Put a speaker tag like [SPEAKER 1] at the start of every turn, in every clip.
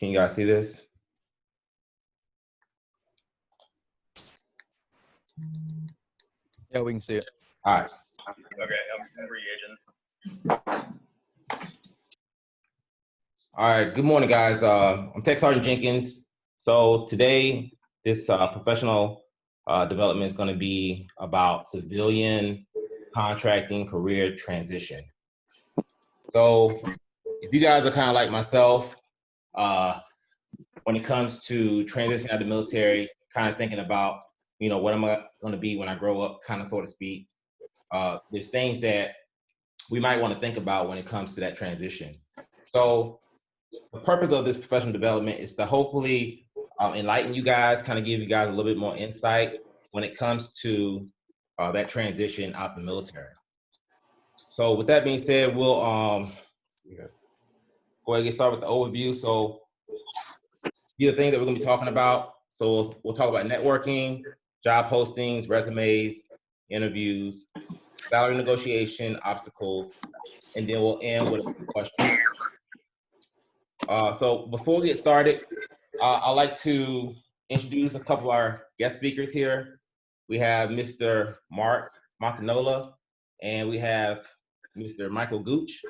[SPEAKER 1] Can you guys see this?
[SPEAKER 2] Yeah, we can see it.
[SPEAKER 1] All right.
[SPEAKER 3] Okay, I'm re-agent.
[SPEAKER 1] All right. Good morning, guys. I'm Tech Sergeant Jenkins. So today, this professional development is going to be about civilian contracting career transition. So if you guys are kind of like myself, when it comes to transitioning out of the military, kind of thinking about, what am I going to be when I grow up, kind of, so to speak. There's things that we might want to think about when it comes to that transition. So the purpose of this professional development is to hopefully enlighten you guys, kind of give you guys a little bit more insight when it comes to that transition out the military. So with that being said, we'll go ahead and get started with the overview. So these are the things that we're going to be talking about. So we'll talk about networking, job postings, resumes, interviews, salary negotiation, obstacles, and then we'll end with a question. So before we get started, I'd like to introduce a couple of our guest speakers here. We have Mr. Mark Montanola, and we have Mr. Michael Gooch.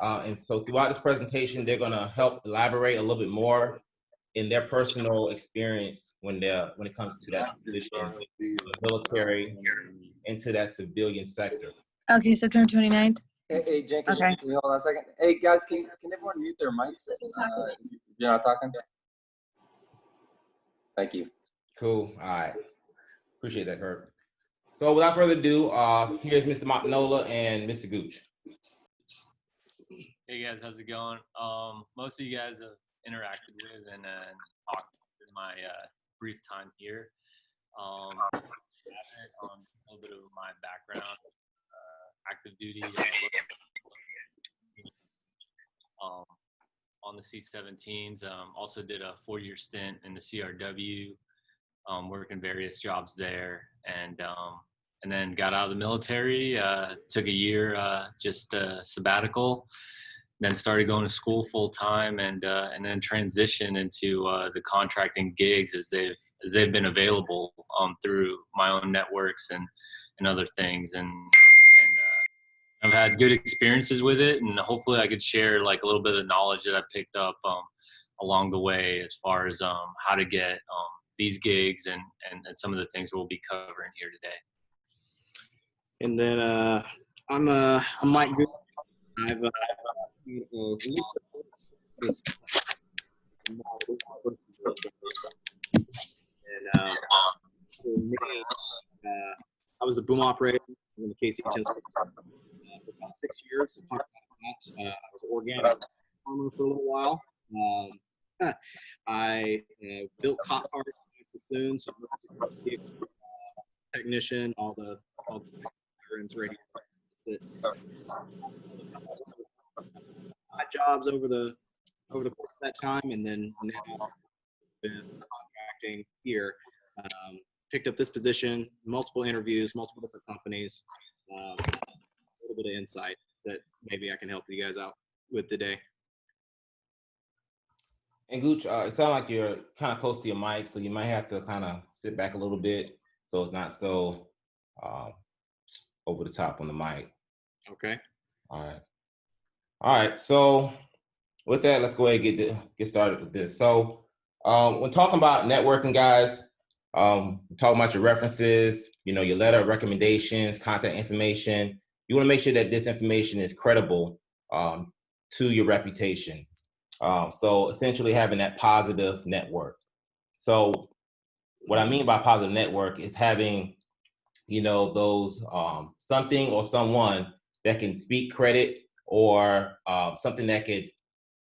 [SPEAKER 1] And so throughout this presentation, they're going to help elaborate a little bit more in their personal experience when it comes to that transition from the military into that civilian sector.
[SPEAKER 4] Okay, September 29th.
[SPEAKER 3] Hey, Jenkins,
[SPEAKER 4] Okay.
[SPEAKER 3] can you hold on a second? Hey, guys, can everyone mute their mics if you're not talking? Thank you.
[SPEAKER 1] Cool. All right. Appreciate that, Kurt. So without further ado, here's Mr. Montanola and Mr. Gooch.
[SPEAKER 5] Hey guys, how's it going? Most of you guys have interacted with and talked in my brief time here. A little bit of my background, active duty, on the C-17s. Also did a 4-year stint in the CRW, working various jobs there, and then got out of the military. Took a year just sabbatical. Then started going to school full time, and then transitioned into the contracting gigs as they've been available through my own networks and other things, and I've had good experiences with it, and hopefully I could share like a little bit of knowledge that I picked up along the way as far as how to get these gigs and some of the things we'll be covering here today.
[SPEAKER 6] And then I'm Mike Gooch. I've I was a boom operator in the KC for about 6 years. I was an organic farmer for a little while. I built cop cars soon, so I'm a technician, all the irons ready. That's it. My jobs over the course of that time, and then now been contracting here. Picked up this position, multiple interviews, multiple different companies. A little bit of insight that maybe I can help you guys out with today.
[SPEAKER 1] And Gooch, it sounds like you're kind of close to your mic, so you might have to kind of sit back a little bit so it's not so over the top on the mic.
[SPEAKER 6] Okay.
[SPEAKER 1] All right. So with that, let's go ahead and get started with this. So when talking about networking, guys, talking about your references, your letter of recommendations, contact information. You want to make sure that this information is credible to your reputation. So essentially having that positive network. So what I mean by positive network is having, those something or someone that can speak credit or something that could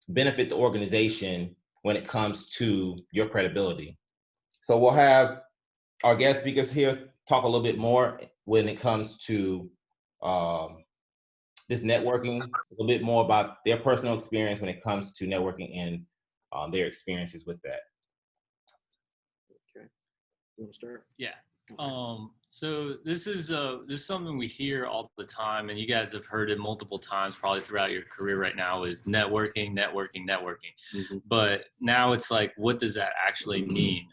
[SPEAKER 1] benefit the organization when it comes to your credibility. So we'll have our guest speakers here talk a little bit more when it comes to this networking, a little bit more about their personal experience when it comes to networking and their experiences with that.
[SPEAKER 6] Okay. You want to start?
[SPEAKER 5] Yeah. So this is something we hear all the time, and you guys have heard it multiple times probably throughout your career right now is networking, networking, networking.
[SPEAKER 6] Mhm.
[SPEAKER 5] But now it's like, what does that actually mean?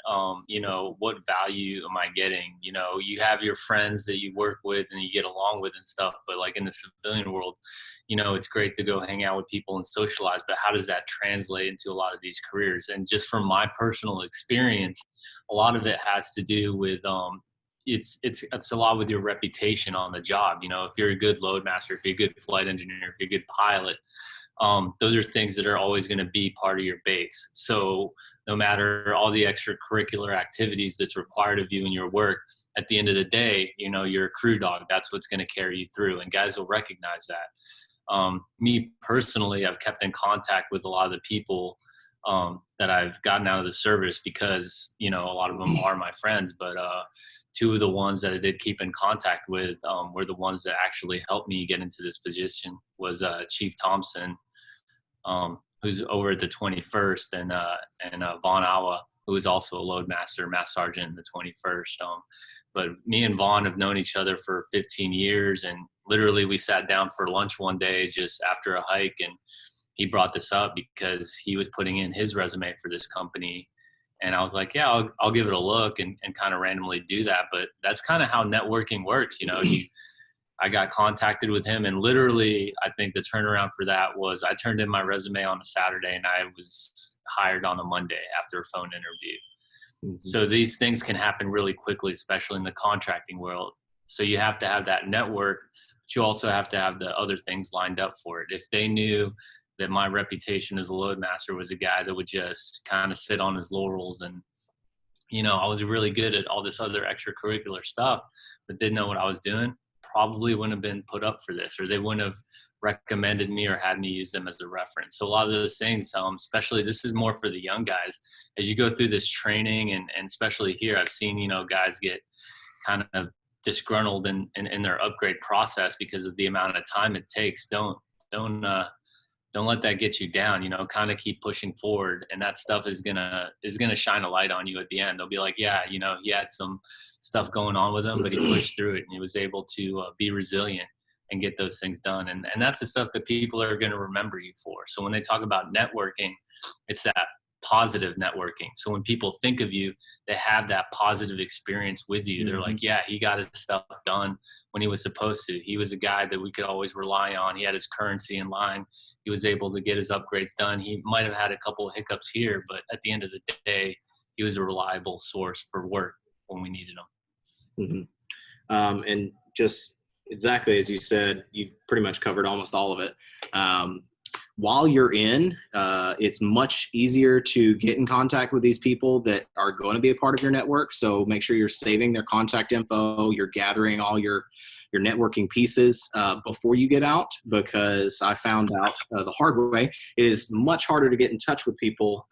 [SPEAKER 5] You know, what value am I getting? You know, you have your friends that you work with and you get along with and stuff, but like in the civilian world, you know, it's great to go hang out with people and socialize, but how does that translate into a lot of these careers? And just from my personal experience, a lot of it has to do with it's a lot with your reputation on the job. You know, if you're a good load master, if you're a good flight engineer, if you're a good pilot, those are things that are always going to be part of your base. So no matter all the extracurricular activities that's required of you in your work, at the end of the day, you know, you're a crew dog. That's what's going to carry you through, and guys will recognize that. Me personally, I've kept in contact with a lot of the people that I've gotten out of the service because, you know, a lot of them are my friends, but two of the ones that I did keep in contact with were the ones that actually helped me get into this position was Chief Thompson, who's over at the 21st, and Vaughn Awa, who is also a load master, master sergeant in the 21st. But me and Vaughn have known each other for 15 years, and literally we sat down for lunch one day just after a hike, and he brought this up because he was putting in his resume for this company. And I was like, yeah, I'll give it a look and kind of randomly do that. But that's kind of how networking works. You know, I got contacted with him, and literally I think the turnaround for that was I turned in my resume on a Saturday and I was hired on a Monday after a phone interview.
[SPEAKER 6] Mhm.
[SPEAKER 5] So these things can happen really quickly, especially in the contracting world. So you have to have that network, but you also have to have the other things lined up for it. If they knew that my reputation as a load master was a guy that would just kind of sit on his laurels and, you know, I was really good at all this other extracurricular stuff, but didn't know what I was doing, probably wouldn't have been put up for this, or they wouldn't have recommended me or had me use them as a reference. So a lot of those things, especially this is more for the young guys, as you go through this training and especially here, I've seen, you know, guys get kind of disgruntled in their upgrade process because of the amount of time it takes. Don't let that get you down, you know, kind of keep pushing forward. And that stuff is gonna shine a light on you at the end. They'll be like, yeah, you know, he had some stuff going on with him, but he pushed through it and he was able to be resilient and get those things done. And that's the stuff that people are going to remember you for. So when they talk about networking, it's that positive networking. So when people think of you, they have that positive experience with you. They're like, yeah, he got his stuff done when he was supposed to. He was a guy that we could always rely on. He had his currency in line. He was able to get his upgrades done. He might have had a couple of hiccups here, but at the end of the day, he was a reliable source for work when we needed him.
[SPEAKER 6] And just exactly as you said, you pretty much covered almost all of it. While you're in, it's much easier to get in contact with these people that are going to be a part of your network. So make sure you're saving their contact info. You're gathering all your networking pieces before you get out, because I found out the hard way, it is much harder to get in touch with people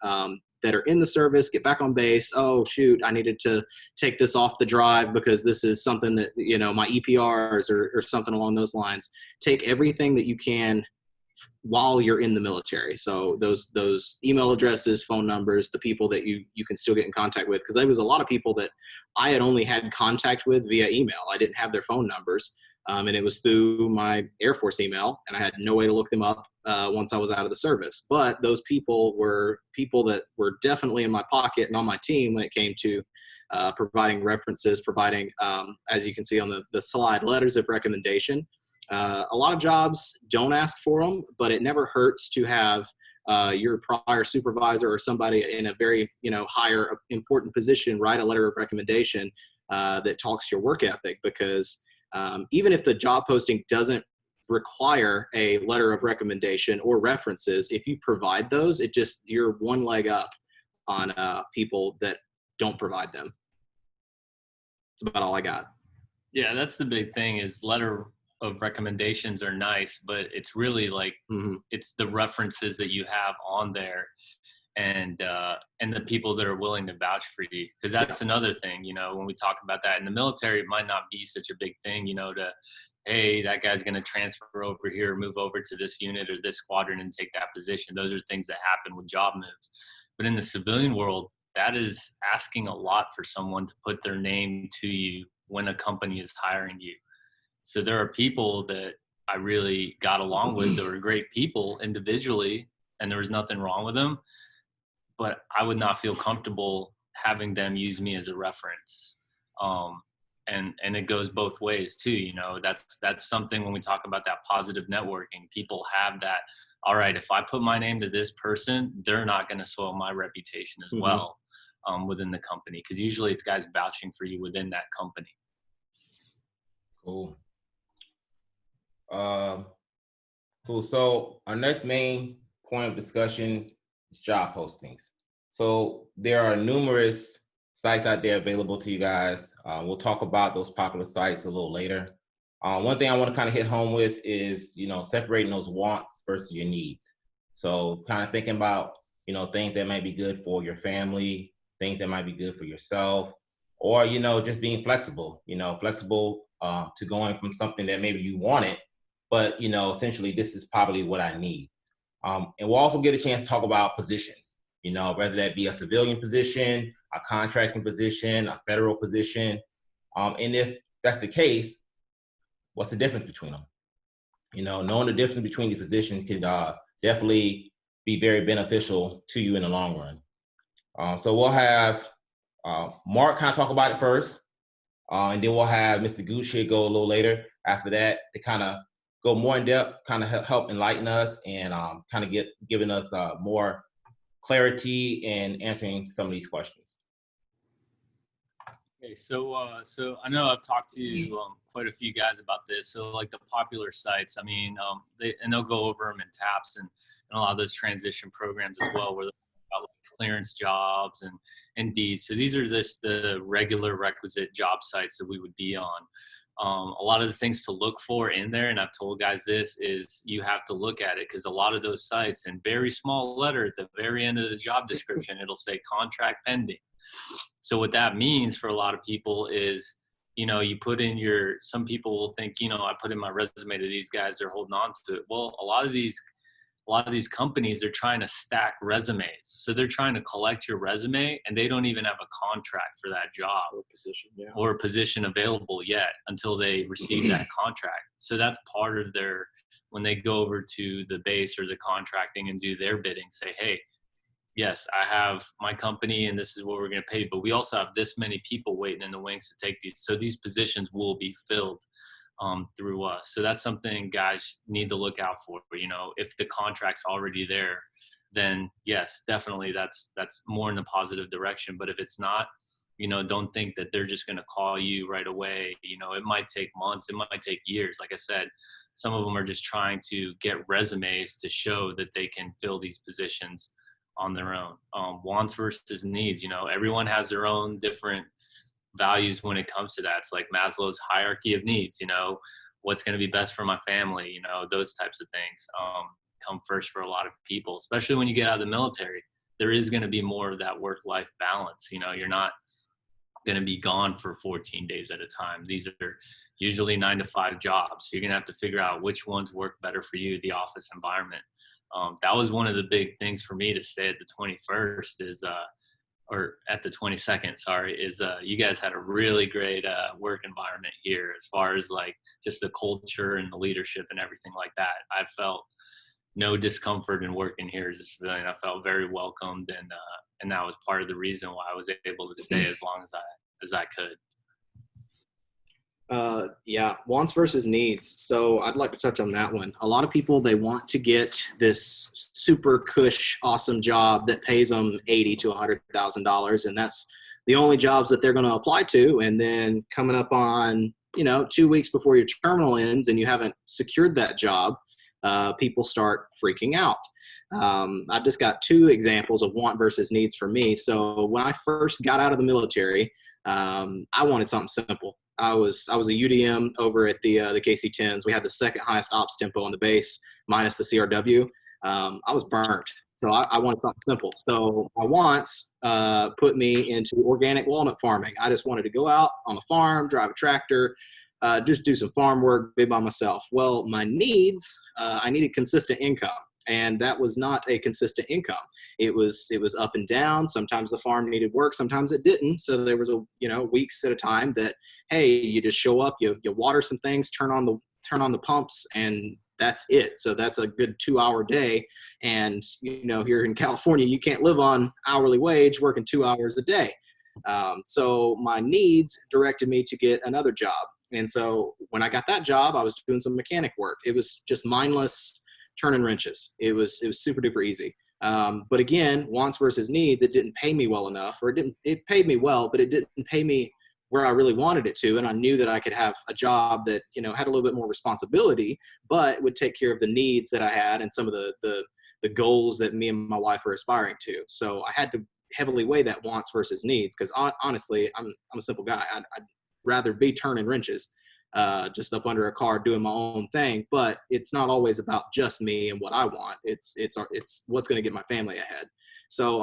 [SPEAKER 6] that are in the service, get back on base. Oh, shoot, I needed to take this off the drive because this is something that, you know, my EPRs or something along those lines. Take everything that you can while you're in the military. So those email addresses, phone numbers, the people that you can still get in contact with, because there was a lot of people that I had only had contact with via email. I didn't have their phone numbers. And it was through my Air Force email, and I had no way to look them up once I was out of the service. But those people were people that were definitely in my pocket and on my team when it came to providing references, providing, as you can see on the slide, letters of recommendation. A lot of jobs don't ask for them, but it never hurts to have your prior supervisor or somebody in a very, you know, higher important position write a letter of recommendation that talks your work ethic, because even if the job posting doesn't require a letter of recommendation or references, if you provide those, you're one leg up on people that don't provide them. That's about all I got.
[SPEAKER 5] Yeah, that's the big thing is letter of recommendations are nice, but it's really like it's the references that you have on there and the people that are willing to vouch for you, because that's another thing, you know, when we talk about that in the military, it might not be such a big thing, you know, to, hey, that guy's going to transfer over here, move over to this unit or this squadron and take that position. Those are things that happen with job moves. But in the civilian world, that is asking a lot for someone to put their name to you when a company is hiring you. So there are people that I really got along with that were great people individually, and there was nothing wrong with them, but I would not feel comfortable having them use me as a reference. And it goes both ways too. You know, that's something when we talk about that positive networking, people have that, all right, if I put my name to this person, they're not going to soil my reputation as well within the company. Cause usually it's guys vouching for you within that company.
[SPEAKER 1] Cool. Cool. So our next main point of discussion is job postings. So there are numerous sites out there available to you guys. We'll talk about those popular sites a little later. One thing I want to kind of hit home with is, you know, separating those wants versus your needs. So kind of thinking about, you know, things that might be good for your family, things that might be good for yourself, or, you know, just being flexible, to going from something that maybe you wanted, but, you know, essentially this is probably what I need. And we'll also get a chance to talk about positions, you know, whether that be a civilian position, a contracting position, a federal position. And if that's the case, what's the difference between them? You know, knowing the difference between the positions can definitely be very beneficial to you in the long run. So we'll have Mark kind of talk about it first, and then we'll have Mr. Gooch here go a little later after that to kind of go more in depth, kind of help enlighten us and kind of giving us more clarity in answering some of these questions.
[SPEAKER 5] Okay, so I know I've talked to quite a few guys about this. So like the popular sites, I mean, they'll go over them in TAPS and a lot of those transition programs as well, where they're about like clearance jobs and Indeed. So these are just the regular requisite job sites that we would be on. A lot of the things to look for in there, and I've told guys this, is you have to look at it because a lot of those sites, in very small letter at the very end of the job description, it'll say contract pending. So what that means for a lot of people is, you know, you put in some people will think, you know, I put in my resume to these guys, they're holding on to it. Well, a lot of these companies are trying to stack resumes. So they're trying to collect your resume and they don't even have a contract for that job or a position available yet until they receive that contract. So that's part of when they go over to the base or the contracting and do their bidding, say, hey, yes, I have my company and this is what we're going to pay, but we also have this many people waiting in the wings to take these. So these positions will be filled through us. So that's something guys need to look out for. You know, if the contract's already there, then yes, definitely that's more in the positive direction. But if it's not, you know, don't think that they're just going to call you right away. You know, it might take months, it might take years. Like I said, some of them are just trying to get resumes to show that they can fill these positions on their own. Wants versus needs, you know, everyone has their own different values when it comes to that. It's like Maslow's hierarchy of needs, you know, what's going to be best for my family, you know, those types of things come first for a lot of people, especially when you get out of the military. There is going to be more of that work-life balance. You know, you're not going to be gone for 14 days at a time. These are usually 9-to-5 jobs. So you're going to have to figure out which ones work better for you, the office environment. That was one of the big things for me to stay at the 21st or at the 22nd, you guys had a really great work environment here as far as like just the culture and the leadership and everything like that. I felt no discomfort in working here as a civilian. I felt very welcomed, and that was part of the reason why I was able to stay as long as I could.
[SPEAKER 6] Yeah, wants versus needs. So I'd like to touch on that one. A lot of people, they want to get this super cush, awesome job that pays them $80,000 to $100,000, and that's the only jobs that they're going to apply to. And then coming up on, 2 weeks before your terminal ends and you haven't secured that job, people start freaking out. I've just got 2 examples of want versus needs for me. So when I first got out of the military, I wanted something simple. I was a UDM over at the KC-10s. We had the second highest ops tempo on the base, minus the CRW. I was burnt, so I wanted something simple. So my wants put me into organic walnut farming. I just wanted to go out on the farm, drive a tractor, just do some farm work, be by myself. Well, my needs, I needed consistent income. And that was not a consistent income. It was up and down. Sometimes the farm needed work, sometimes it didn't. So there was weeks at a time that, hey, you just show up, you water some things, turn on the pumps, and that's it. So that's a good 2-hour day. And here in California, you can't live on hourly wage working 2 hours a day. So my needs directed me to get another job. And so when I got that job, I was doing some mechanic work. It was just mindless turning wrenches. It was super duper easy. But again, wants versus needs, it didn't pay me well enough, or it paid me well, but it didn't pay me where I really wanted it to. And I knew that I could have a job that, had a little bit more responsibility, but would take care of the needs that I had and some of the goals that me and my wife were aspiring to. So I had to heavily weigh that wants versus needs, because honestly, I'm a simple guy. I'd rather be turning wrenches, just up under a car doing my own thing. But it's not always about just me and what I want. It's what's going to get my family ahead. So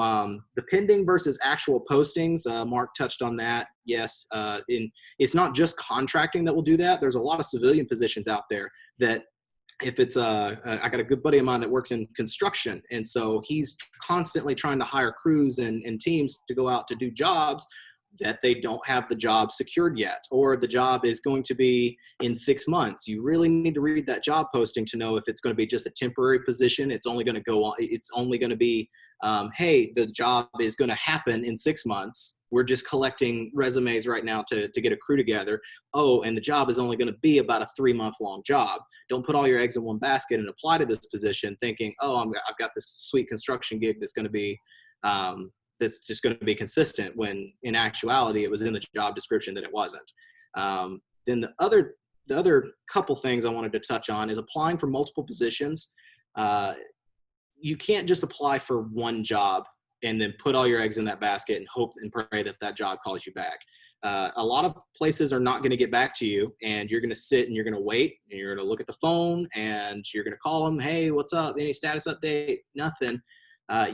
[SPEAKER 6] the pending versus actual postings, Mark touched on that. Yes, it's not just contracting that will do that. There's a lot of civilian positions out there that, if it's I got a good buddy of mine that works in construction, and so he's constantly trying to hire crews and teams to go out to do jobs that they don't have the job secured yet, or the job is going to be in 6 months. You really need to read that job posting to know if it's going to be just a temporary position. It's only going to go on. It's only going to be, hey, the job is going to happen in 6 months. We're just collecting resumes right now to get a crew together. Oh, and the job is only going to be about a 3-month-long job. Don't put all your eggs in one basket and apply to this position thinking, oh, I've got this sweet construction gig that's going to be, that's just going to be consistent, when in actuality it was in the job description that it wasn't. Then the other couple things I wanted to touch on is applying for multiple positions. You can't just apply for one job and then put all your eggs in that basket and hope and pray that that job calls you back. A lot of places are not going to get back to you, and you're going to sit and you're going to wait, and you're going to look at the phone, and you're going to call them, hey, what's up? Any status update? Nothing.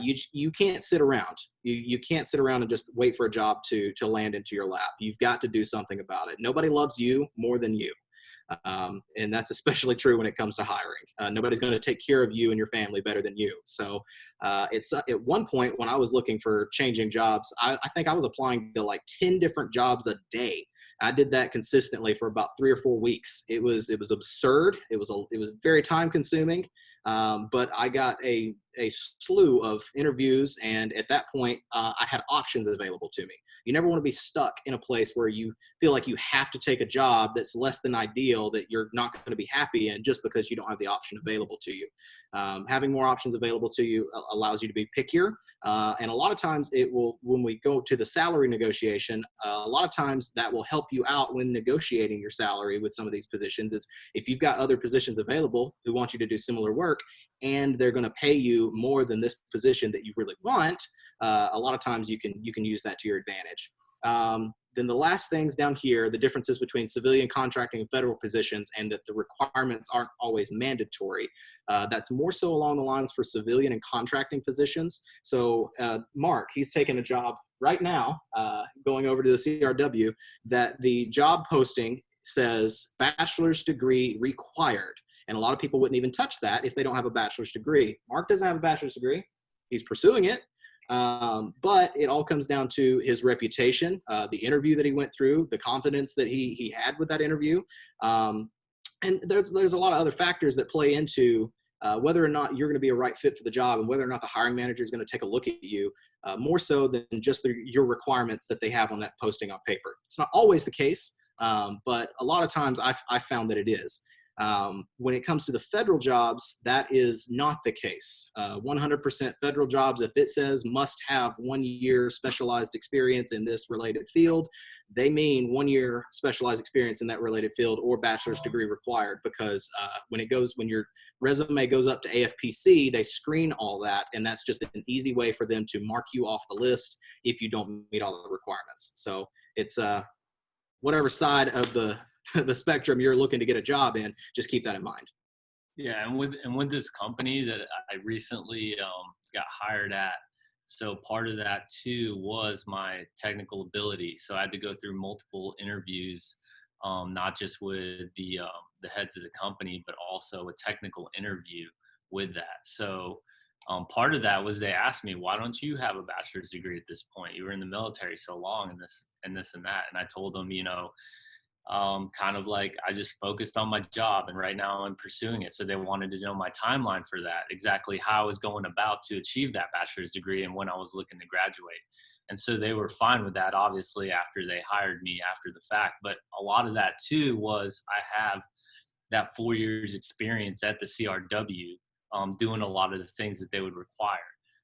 [SPEAKER 6] You can't sit around. You can't sit around and just wait for a job to land into your lap. You've got to do something about it. Nobody loves you more than you. And that's especially true when it comes to hiring. Nobody's going to take care of you and your family better than you. So it's at one point when I was looking for changing jobs, I think I was applying to like 10 different jobs a day. I did that consistently for about 3 or 4 weeks. It was absurd. It was very time consuming. But I got a slew of interviews, and at that point, I had options available to me. You never want to be stuck in a place where you feel like you have to take a job that's less than ideal, that you're not going to be happy in, just because you don't have the option available to you. Having more options available to you allows you to be pickier. And a lot of times when we go to the salary negotiation, a lot of times that will help you out when negotiating your salary with some of these positions. Is if you've got other positions available who want you to do similar work, and they're going to pay you more than this position that you really want, a lot of times you can use that to your advantage. Then the last things down here, the differences between civilian contracting and federal positions, and that the requirements aren't always mandatory. That's more so along the lines for civilian and contracting positions. So Mark, he's taking a job right now, going over to the CRW, that the job posting says bachelor's degree required. And a lot of people wouldn't even touch that if they don't have a bachelor's degree. Mark doesn't have a bachelor's degree. He's pursuing it. But it all comes down to his reputation, the interview that he went through, the confidence that he had with that interview. And there's a lot of other factors that play into whether or not you're going to be a right fit for the job, and whether or not the hiring manager is going to take a look at you, more so than just your requirements that they have on that posting on paper. It's not always the case, but a lot of times I've found that it is. When it comes to the federal jobs, that is not the case. 100% federal jobs, if it says must have 1 year specialized experience in this related field, they mean 1 year specialized experience in that related field, or bachelor's degree required, because when your resume goes up to AFPC, they screen all that, and that's just an easy way for them to mark you off the list if you don't meet all the requirements. So it's whatever side of the spectrum you're looking to get a job in, just keep that in mind.
[SPEAKER 5] Yeah, and with this company that I recently got hired at, so part of that too was my technical ability. So I had to go through multiple interviews, not just with the heads of the company, but also a technical interview with that. So part of that was they asked me, why don't you have a bachelor's degree at this point? You were in the military so long and this and that. And I told them, kind of like I just focused on my job and right now I'm pursuing it. So they wanted to know my timeline for that, exactly how I was going about to achieve that bachelor's degree and when I was looking to graduate. And so they were fine with that, obviously, after they hired me after the fact. But a lot of that too was I have that 4 years experience at the CRW, doing a lot of the things that they would require.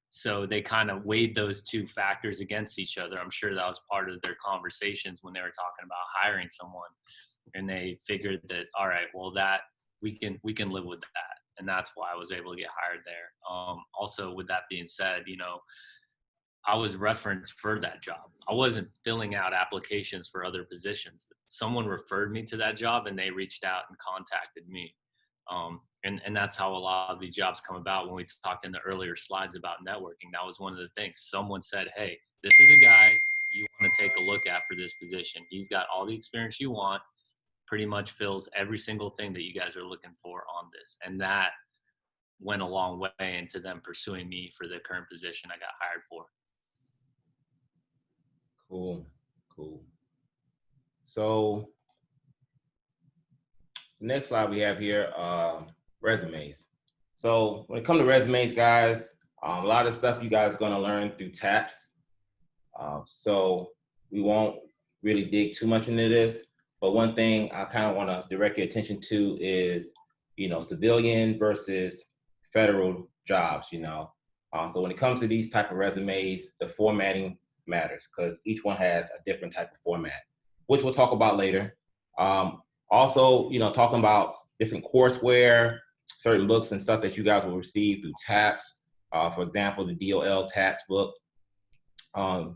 [SPEAKER 5] So they kind of weighed those two factors against each other. I'm sure that was part of their conversations when they were talking about hiring someone, and they figured that, all right, well, that we can live with that. And that's why I was able to get hired there. Also, with that being said, I was referenced for that job. I wasn't filling out applications for other positions. Someone referred me to that job and they reached out and contacted me. And that's how a lot of these jobs come about. When we talked in the earlier slides about networking, that was one of the things. Someone said, hey, this is a guy you want to take a look at for this position. He's got all the experience you want, pretty much fills every single thing that you guys are looking for on this. And that went a long way into them pursuing me for the current position I got hired for.
[SPEAKER 1] Cool. So the next slide we have here, resumes. So when it comes to resumes, guys, a lot of stuff you guys are going to learn through TAPS. So we won't really dig too much into this, but one thing I kind of want to direct your attention to is, civilian versus federal jobs, So when it comes to these type of resumes, the formatting matters because each one has a different type of format, which we'll talk about later. Also, talking about different courseware, certain books and stuff that you guys will receive through TAPS. For example, the DOL TAPS book.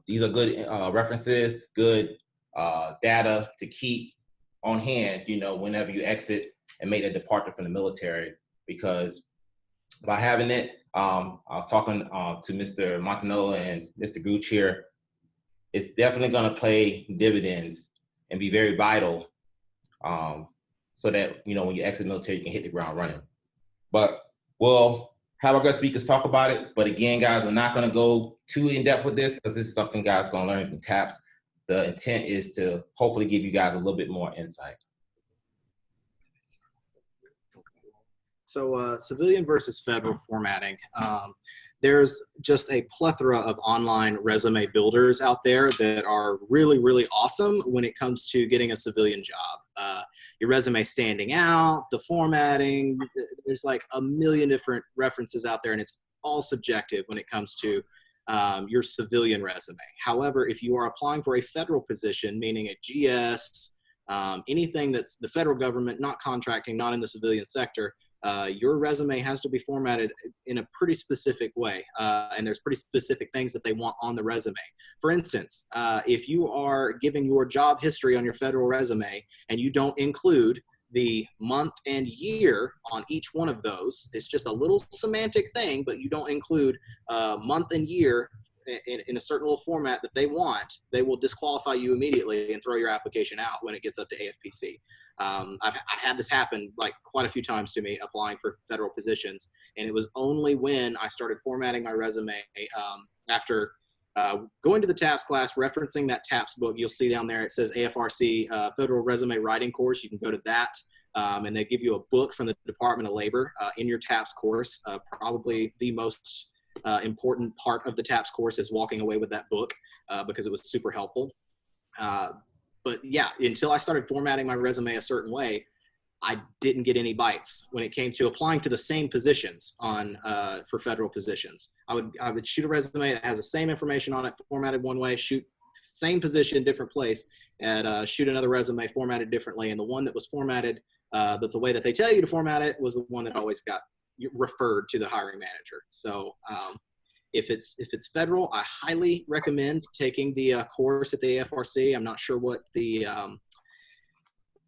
[SPEAKER 1] These are good references, good data to keep on hand, whenever you exit and make a departure from the military, because by having it, I was talking to Mr. Montanello and Mr. Gooch here, it's definitely going to pay dividends and be very vital, so that, when you exit the military, you can hit the ground running. But we'll have our guest speakers talk about it. But again, guys, we're not going to go too in depth with this because this is something guys are going to learn from TAPS. The intent is to hopefully give you guys a little bit more insight.
[SPEAKER 6] So civilian versus federal formatting. There's just a plethora of online resume builders out there that are really, really awesome when it comes to getting a civilian job. Your resume standing out, the formatting, there's like a million different references out there, and it's all subjective when it comes to your civilian resume. However, if you are applying for a federal position, meaning a GS, anything that's the federal government, not contracting, not in the civilian sector, your resume has to be formatted in a pretty specific way, and there's pretty specific things that they want on the resume. For instance, if you are giving your job history on your federal resume and you don't include the month and year on each one of those, it's just a little semantic thing, but you don't include month and year in a certain little format that they want, they will disqualify you immediately and throw your application out when it gets up to AFPC. I've had this happen like quite a few times to me applying for federal positions, and it was only when I started formatting my resume after going to the TAPS class, referencing that TAPS book. You'll see down there it says AFRC Federal Resume Writing Course. You can go to that, and they give you a book from the Department of Labor in your TAPS course. Probably the most important part of the TAPS course is walking away with that book because it was super helpful. But yeah, until I started formatting my resume a certain way, I didn't get any bites when it came to applying to the same positions on for federal positions. I would shoot a resume that has the same information on it, formatted one way, shoot same position, different place, and shoot another resume formatted differently. And the one that was formatted the way that they tell you to format it was the one that always got referred to the hiring manager. So if it's federal, I highly recommend taking the course at the AFRC. I'm not sure what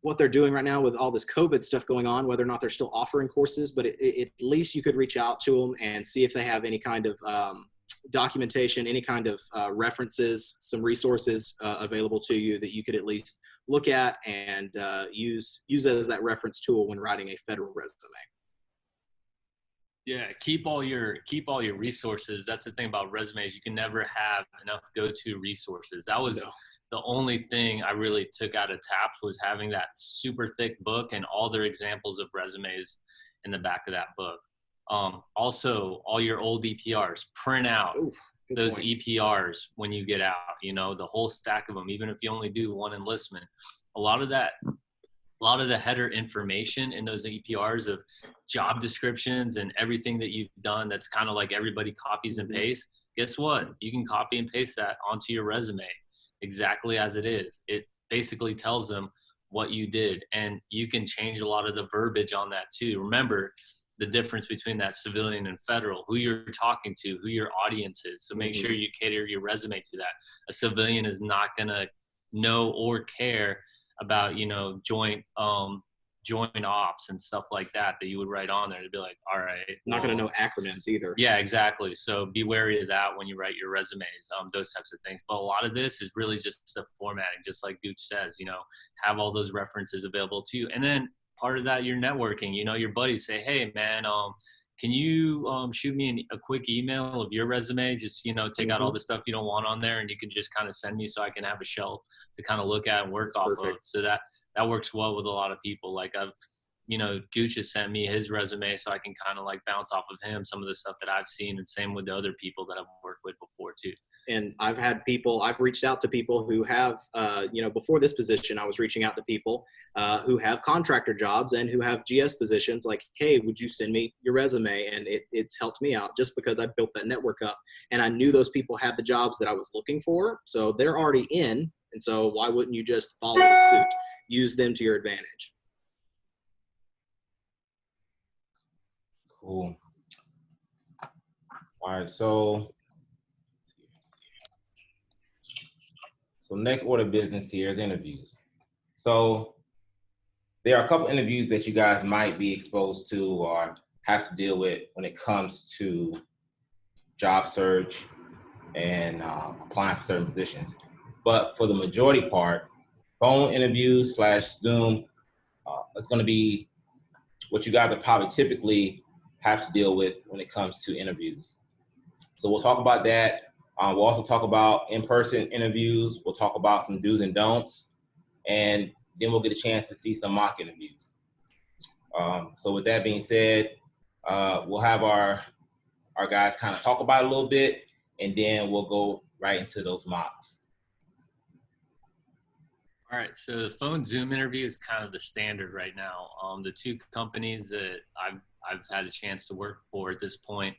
[SPEAKER 6] what they're doing right now with all this COVID stuff going on, whether or not they're still offering courses, but at least you could reach out to them and see if they have any kind of documentation, any kind of references, some resources available to you that you could at least look at and use as that reference tool when writing a federal resume.
[SPEAKER 5] Yeah, keep all your resources. That's the thing about resumes. You can never have enough go-to resources. That was the only thing I really took out of TAPS, was having that super thick book and all their examples of resumes in the back of that book. Also, all your old EPRs, print out those
[SPEAKER 6] point.
[SPEAKER 5] EPRs when you get out, you know, the whole stack of them, even if you only do one enlistment. A lot of the header information in those EPRs of job descriptions and everything that you've done, that's kind of like everybody copies and pastes. Guess what? You can copy and paste that onto your resume exactly as it is. It basically tells them what you did, and you can change a lot of the verbiage on that too. Remember the difference between that civilian and federal, who you're talking to, who your audience is. So make sure you cater your resume to that. A civilian is not going to know or care about, you know, joint ops and stuff like that you would write on there. To be like, all right,
[SPEAKER 6] Not going to know acronyms either.
[SPEAKER 5] Yeah, exactly. So be wary of that when you write your resumes, those types of things. But a lot of this is really just the formatting, just like Gooch says, you know, have all those references available to you. And then part of that, your networking, you know, your buddies say, hey man, can you shoot me a quick email of your resume? Just, you know, take out all the stuff you don't want on there, and you can just kind of send me so I can have a shelf to kind of look at and work off of. So that works well with a lot of people. Like Gooch has sent me his resume so I can kind of like bounce off of him some of the stuff that I've seen, and same with the other people that I've worked with before too.
[SPEAKER 6] And I've reached out to people who have, before this position, I was reaching out to people who have contractor jobs and who have GS positions, like, hey, would you send me your resume? And it's helped me out just because I built that network up, and I knew those people had the jobs that I was looking for. So they're already in. And so why wouldn't you just follow suit, use them to your advantage?
[SPEAKER 1] Cool. All right, so next order of business here is interviews. So there are a couple interviews that you guys might be exposed to or have to deal with when it comes to job search and applying for certain positions. But for the majority part, phone interviews / Zoom, it's going to be what you guys are probably typically have to deal with when it comes to interviews. So we'll talk about that. We'll also talk about in-person interviews. We'll talk about some do's and don'ts, and then we'll get a chance to see some mock interviews. So with that being said, we'll have our guys kind of talk about it a little bit, and then we'll go right into those mocks.
[SPEAKER 5] All right, so the phone Zoom interview is kind of the standard right now. The two companies that I've had a chance to work for at this point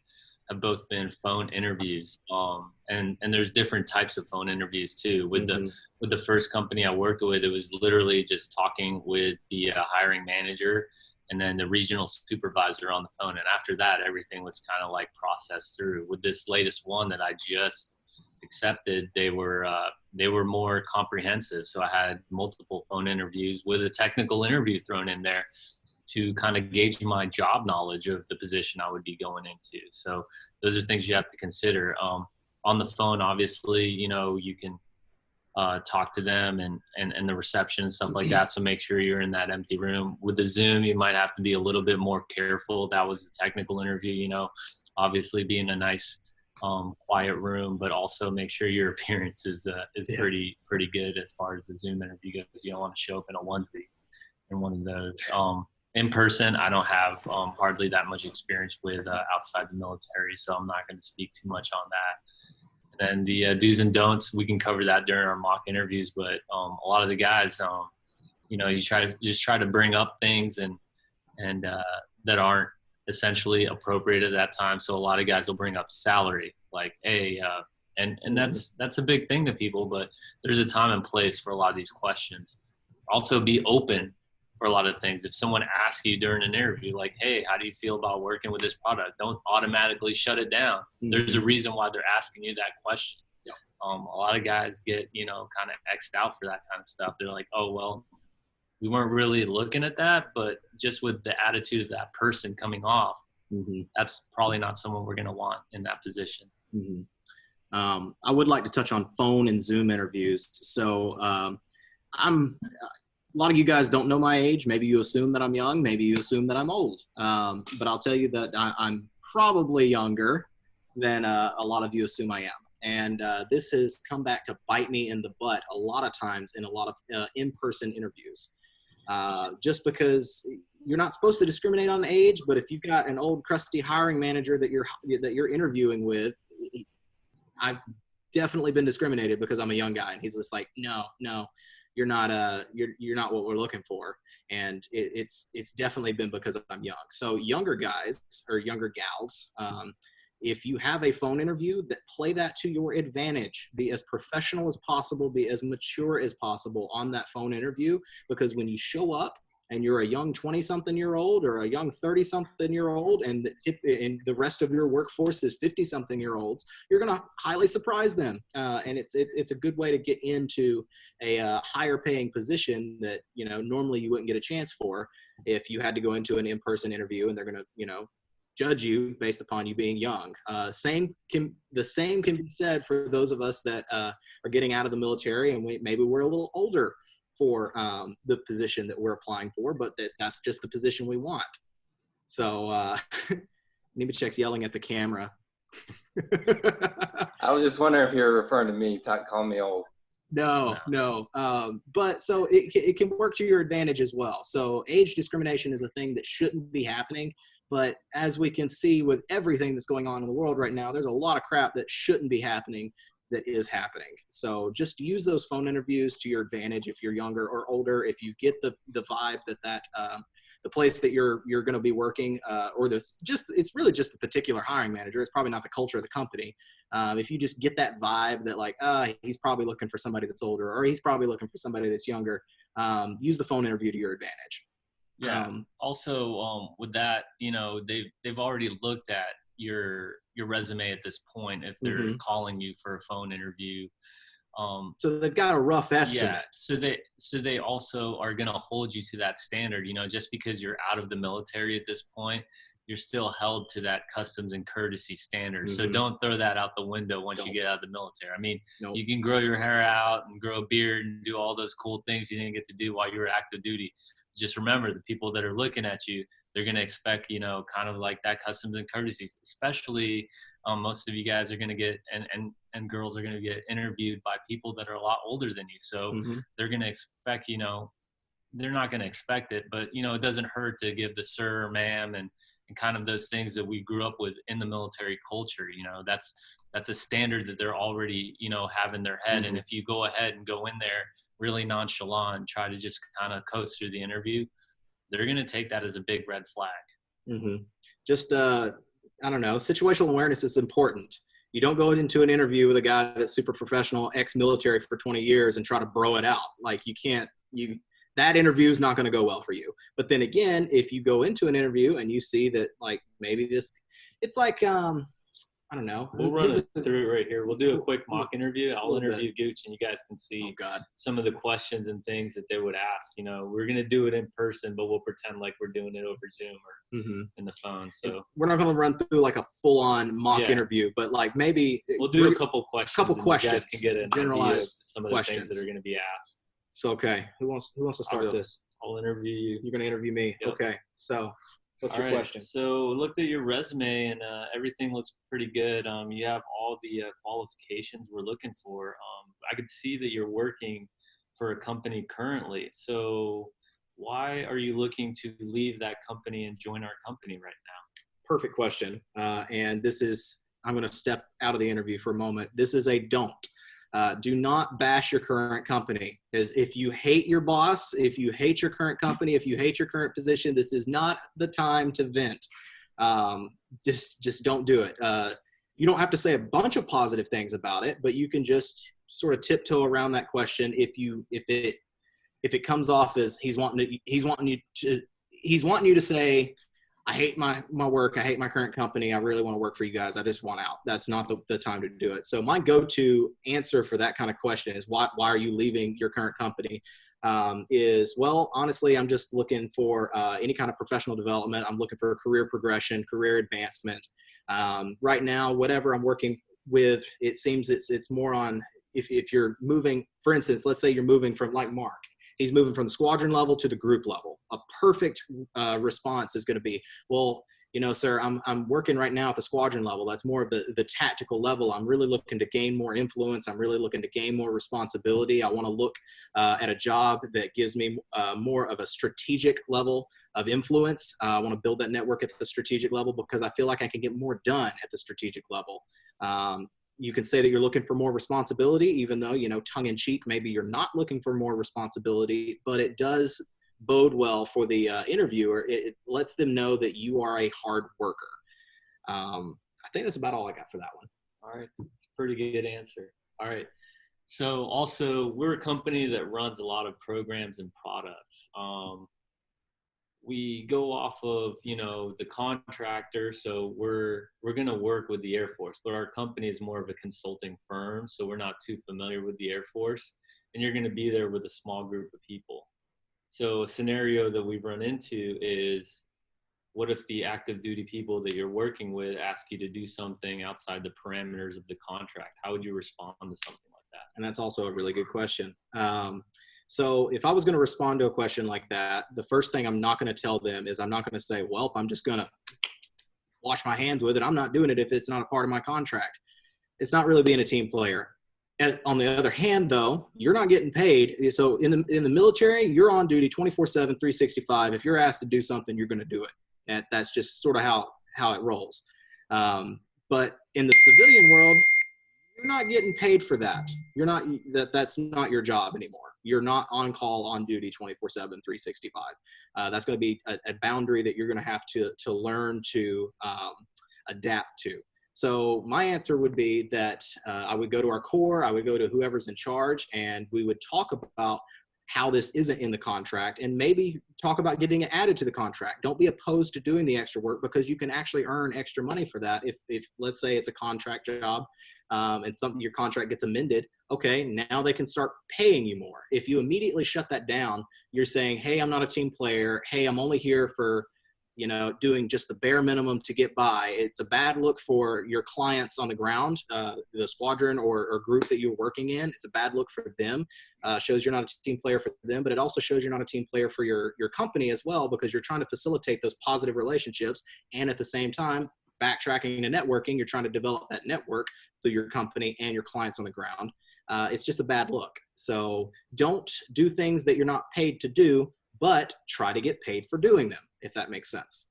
[SPEAKER 5] have both been phone interviews. And there's different types of phone interviews too. With the first company I worked with, it was literally just talking with the hiring manager and then the regional supervisor on the phone. And after that, everything was kind of like processed through. With this latest one that I just accepted, they were more comprehensive. So I had multiple phone interviews with a technical interview thrown in there to kind of gauge my job knowledge of the position I would be going into. So those are things you have to consider. On the phone, obviously, you know, you can talk to them and the reception and stuff like that. So make sure you're in that empty room. With the Zoom, you might have to be a little bit more careful. That was a technical interview, you know, obviously be in a nice, quiet room, but also make sure your appearance is pretty good as far as the Zoom interview goes. You don't want to show up in a onesie in one of those. In person, I don't have hardly that much experience with outside the military, so I'm not going to speak too much on that. And then the do's and don'ts, we can cover that during our mock interviews. But a lot of the guys, you know, you try to bring up things and that aren't essentially appropriate at that time. So a lot of guys will bring up salary, like, hey, and that's a big thing to people. But there's a time and place for a lot of these questions. Also, be open for a lot of things. If someone asks you during an interview, like, hey, how do you feel about working with this product? Don't automatically shut it down. There's a reason why they're asking you that question. A lot of guys get, you know, kind of X'd out for that kind of stuff. They're like, oh, well, we weren't really looking at that, but just with the attitude of that person coming off, that's probably not someone we're going to want in that position.
[SPEAKER 6] I would like to touch on phone and Zoom interviews. So a lot of you guys don't know my age. Maybe you assume that I'm young. Maybe you assume that I'm old. But I'll tell you that I'm probably younger than a lot of you assume I am. And this has come back to bite me in the butt a lot of times in a lot of in-person interviews. Just because you're not supposed to discriminate on age, but if you've got an old crusty hiring manager that you're interviewing with, I've definitely been discriminated because I'm a young guy, and he's just like, no, you're not you're not what we're looking for. And it's definitely been because I'm young. So younger guys or younger gals, if you have a phone interview, that play that to your advantage. Be as professional as possible, be as mature as possible on that phone interview, because when you show up and you're a young 20-something-year-old or a young 30-something-year-old, and the rest of your workforce is 50-something-year-olds, you're going to highly surprise them. And it's a good way to get into a higher paying position that, normally you wouldn't get a chance for if you had to go into an in-person interview and they're going to, judge you based upon you being young. The same can be said for those of us that are getting out of the military, and maybe we're a little older for the position that we're applying for, but that's just the position we want. So Nemechek's yelling at the camera.
[SPEAKER 3] I was just wondering if you were referring to me, calling me old.
[SPEAKER 6] No. But so it can work to your advantage as well. So age discrimination is a thing that shouldn't be happening. But as we can see with everything that's going on in the world right now, there's a lot of crap that shouldn't be happening that is happening. So just use those phone interviews to your advantage if you're younger or older. If you get the vibe that the place that you're going to be working, it's really just the particular hiring manager. It's probably not the culture of the company. If you just get that vibe that he's probably looking for somebody that's older, or he's probably looking for somebody that's younger, use the phone interview to your advantage.
[SPEAKER 5] Yeah. Also, with that, they've already looked at your resume at this point if they're calling you for a phone interview.
[SPEAKER 6] So they've got a rough estimate.
[SPEAKER 5] Yeah. So they also are going to hold you to that standard. Just because you're out of the military at this point, you're still held to that customs and courtesy standard. So don't throw that out the window once you get out of the military. I mean, you can grow your hair out and grow a beard and do all those cool things you didn't get to do while you were active duty. Just remember, the people that are looking at you, they're going to expect, kind of like that customs and courtesies, especially most of you guys are going to get, and girls are going to get interviewed by people that are a lot older than you. So they're going to expect, they're not going to expect it, but, it doesn't hurt to give the sir or ma'am and kind of those things that we grew up with in the military culture. That's a standard that they're already, have in their head. And if you go ahead and go in there really nonchalant, try to just kind of coast through the interview, they're going to take that as a big red flag.
[SPEAKER 6] Just, I don't know, situational awareness is important. You don't go into an interview with a guy that's super professional, ex-military for 20 years and try to bro it out. Like that interview is not going to go well for you. But then again, if you go into an interview and you see that maybe it's like, I don't know.
[SPEAKER 5] We'll run it through right here. We'll do a quick mock interview. I'll interview Gooch, and you guys can see some of the questions and things that they would ask. We're going to do it in person, but we'll pretend like we're doing it over Zoom or in the phone. So
[SPEAKER 6] we're not going to run through a full-on mock interview, but maybe
[SPEAKER 5] we'll do a couple questions.
[SPEAKER 6] You guys
[SPEAKER 5] can get an idea of some of the things that are going to be asked.
[SPEAKER 6] So, okay. Who wants to start this?
[SPEAKER 5] I'll interview you.
[SPEAKER 6] You're going to interview me. Yep. Okay. So what's your question?
[SPEAKER 5] So looked at your resume and everything looks pretty good. You have all the qualifications we're looking for. I could see that you're working for a company currently. So why are you looking to leave that company and join our company right now?
[SPEAKER 6] Perfect question. And I'm going to step out of the interview for a moment. This is a don't. Do not bash your current company. As if you hate your boss, if you hate your current company, if you hate your current position, this is not the time to vent. Just don't do it. You don't have to say a bunch of positive things about it, but you can just sort of tiptoe around that question. If it comes off as he's wanting you to say, I hate my work. I hate my current company. I really want to work for you guys. I just want out. That's not the time to do it. So my go-to answer for that kind of question is why are you leaving your current company? Well, honestly, I'm just looking for any kind of professional development. I'm looking for career progression, career advancement. Right now, whatever I'm working with, it seems it's more on if you're moving, for instance, let's say you're moving from Mark. He's moving from the squadron level to the group level. A perfect response is going to be, well, you know, sir, I'm working right now at the squadron level. That's more of the tactical level. I'm really looking to gain more influence. I'm really looking to gain more responsibility. I want to look at a job that gives me more of a strategic level of influence. I want to build that network at the strategic level because I feel like I can get more done at the strategic level. You can say that you're looking for more responsibility, even though, you know, tongue in cheek, maybe you're not looking for more responsibility, but it does bode well for the interviewer. It lets them know that you are a hard worker. I think that's about all I got for that one.
[SPEAKER 5] All right, it's a pretty good answer. All right. So also, we're a company that runs a lot of programs and products. We go off of, you know, the contractor. So we're going to work with the Air Force, but our company is more of a consulting firm. So we're not too familiar with the Air Force, and you're going to be there with a small group of people. So a scenario that we've run into is, what if the active duty people that you're working with ask you to do something outside the parameters of the contract? How would you respond to something like that?
[SPEAKER 6] And that's also a really good question. So if I was going to respond to a question like that, the first thing I'm not going to tell them is I'm not going to say, well, I'm just going to wash my hands with it. I'm not doing it if it's not a part of my contract. It's not really being a team player. And on the other hand, though, you're not getting paid. So in the military, you're on duty 24/7, 365. If you're asked to do something, you're going to do it. And that's just sort of how it rolls. But in the civilian world, you're not getting paid for that. You're not that's not your job anymore. You're not on call, on duty 24/7, 365. That's going to be a boundary that you're going to have to learn to adapt to. So my answer would be that I would go to our core, I would go to whoever's in charge, and we would talk about how this isn't in the contract and maybe talk about getting it added to the contract. Don't be opposed to doing the extra work because you can actually earn extra money for that. If let's say it's a contract job and something, your contract gets amended, okay, now they can start paying you more. If you immediately shut that down, you're saying, hey, I'm not a team player. Hey, I'm only here for, you know, doing just the bare minimum to get by. It's a bad look for your clients on the ground, the squadron or group that you're working in. It's a bad look for them. Shows you're not a team player for them, but it also shows you're not a team player for your company as well, because you're trying to facilitate those positive relationships. And at the same time, backtracking to networking, you're trying to develop that network through your company and your clients on the ground. It's just a bad look. So don't do things that you're not paid to do, but try to get paid for doing them, if that makes sense.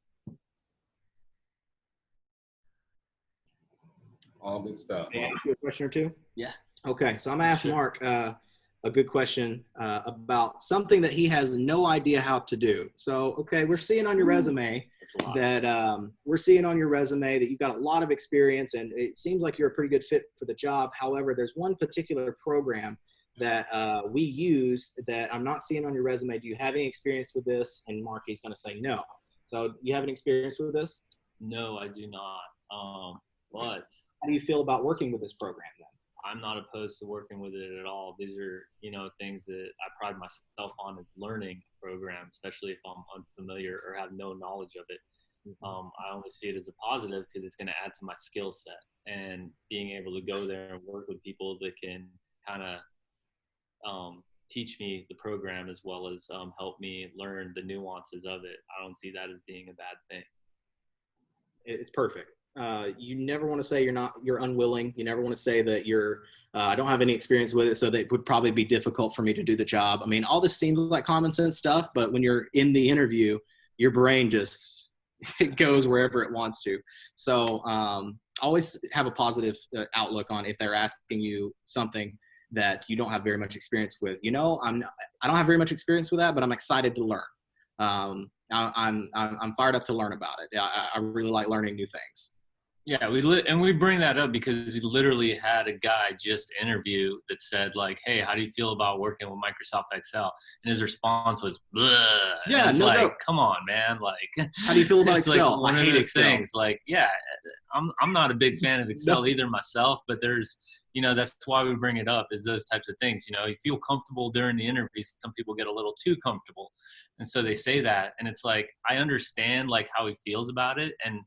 [SPEAKER 1] All good stuff.
[SPEAKER 6] May I ask you a question or two?
[SPEAKER 5] Yeah.
[SPEAKER 6] Okay, so I'm going to ask
[SPEAKER 5] Sure.
[SPEAKER 6] Mark a good question about something that he has no idea how to do. So, okay, we're seeing on your resume that you've got a lot of experience, and it seems like you're a pretty good fit for the job. However, there's one particular program that we use that I'm not seeing on your resume. Do you have any experience with this? And Mark, he's going to say no. So you have any experience with this?
[SPEAKER 5] No, I do not. But
[SPEAKER 6] How do you feel about working with this program then?
[SPEAKER 5] I'm not opposed to working with it at all. These are, you know, things that I pride myself on as learning programs, especially if I'm unfamiliar or have no knowledge of it. I only see it as a positive because it's going to add to my skill set, and being able to go there and work with people that can kind of teach me the program as well as help me learn the nuances of it. I don't see that as being a bad thing.
[SPEAKER 6] It's perfect. You never want to say you're unwilling. You never want to say that I don't have any experience with it, so that it would probably be difficult for me to do the job. I mean, all this seems like common sense stuff, but when you're in the interview, your brain just it goes wherever it wants to. So always have a positive outlook on if they're asking you something that you don't have very much experience with. You know, I don't have very much experience with that, but I'm excited to learn. I'm fired up to learn about it. I really like learning new things.
[SPEAKER 5] Yeah, we bring that up because we literally had a guy just interview that said, like, hey, how do you feel about working with Microsoft Excel? And his response was, bleh.
[SPEAKER 6] Yeah,
[SPEAKER 5] it's
[SPEAKER 6] no
[SPEAKER 5] like,
[SPEAKER 6] joke.
[SPEAKER 5] come on, man. Like,
[SPEAKER 6] How do you feel about
[SPEAKER 5] it's
[SPEAKER 6] Excel?
[SPEAKER 5] Like one
[SPEAKER 6] I
[SPEAKER 5] of
[SPEAKER 6] hate
[SPEAKER 5] those
[SPEAKER 6] Excel.
[SPEAKER 5] things. Like, yeah, I'm not a big fan of Excel either myself, but there's, you know, that's why we bring it up, is those types of things. You know, you feel comfortable during the interview. Some people get a little too comfortable. And so they say that. And it's like, I understand like how he feels about it. And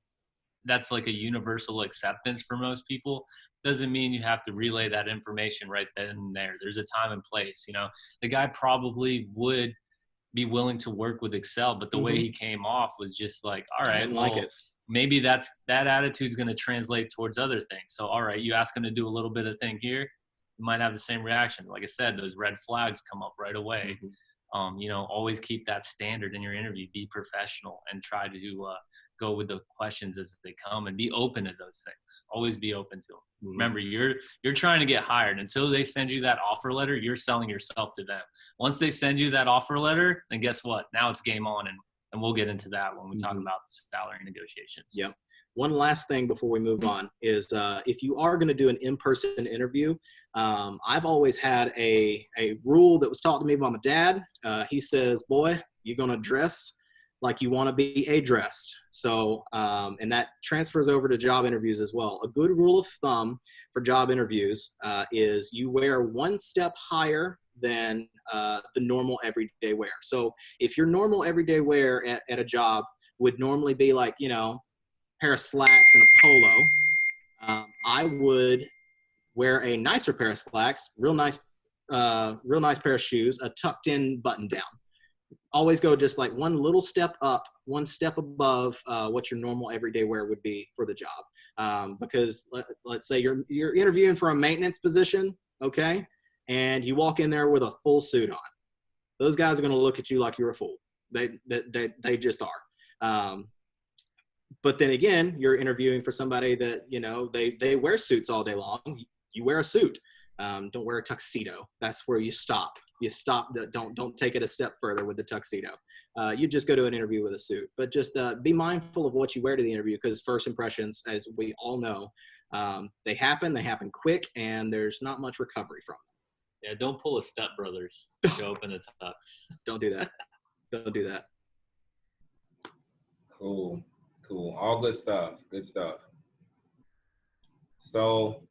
[SPEAKER 5] that's like a universal acceptance for most people. Doesn't mean you have to relay that information right then and there. There's a time and place. You know, the guy probably would be willing to work with Excel, but the way he came off was just like, all right,
[SPEAKER 6] didn't
[SPEAKER 5] well,
[SPEAKER 6] like it.
[SPEAKER 5] maybe that attitude's going to translate towards other things. So, all right, you ask them to do a little bit of thing here, you might have the same reaction. Like I said, those red flags come up right away. Always keep that standard in your interview. Be professional and try to go with the questions as they come, and be open to those things. Always be open to them. Remember, you're trying to get hired. Until they send you that offer letter, you're selling yourself to them. Once they send you that offer letter, then guess what? Now it's game on, and we'll get into that when we talk about salary negotiations.
[SPEAKER 6] Yeah. One last thing before we move on is if you are going to do an in-person interview, I've always had a rule that was taught to me by my dad. He says, boy, you're going to dress like you want to be addressed. So, and that transfers over to job interviews as well. A good rule of thumb for job interviews is you wear one step higher than the normal everyday wear. So if your normal everyday wear at a job would normally be like, pair of slacks and a polo, I would wear a nicer pair of slacks, real nice pair of shoes, a tucked in button down. Always go just like one little step up, one step above what your normal everyday wear would be for the job. Because let's say you're interviewing for a maintenance position, okay, and you walk in there with a full suit on. Those guys are going to look at you like you're a fool. They just are. But then again, you're interviewing for somebody that, they wear suits all day long. You wear a suit. Don't wear a tuxedo. That's where you stop. You stop. Don't take it a step further with the tuxedo. You just go to an interview with a suit. But just be mindful of what you wear to the interview, because first impressions, as we all know, they happen quick, and there's not much recovery from them.
[SPEAKER 5] Yeah, don't pull a Step Brothers. Show up in a tux.
[SPEAKER 6] Don't do that. Don't do that.
[SPEAKER 1] Cool. All good stuff. Good stuff. So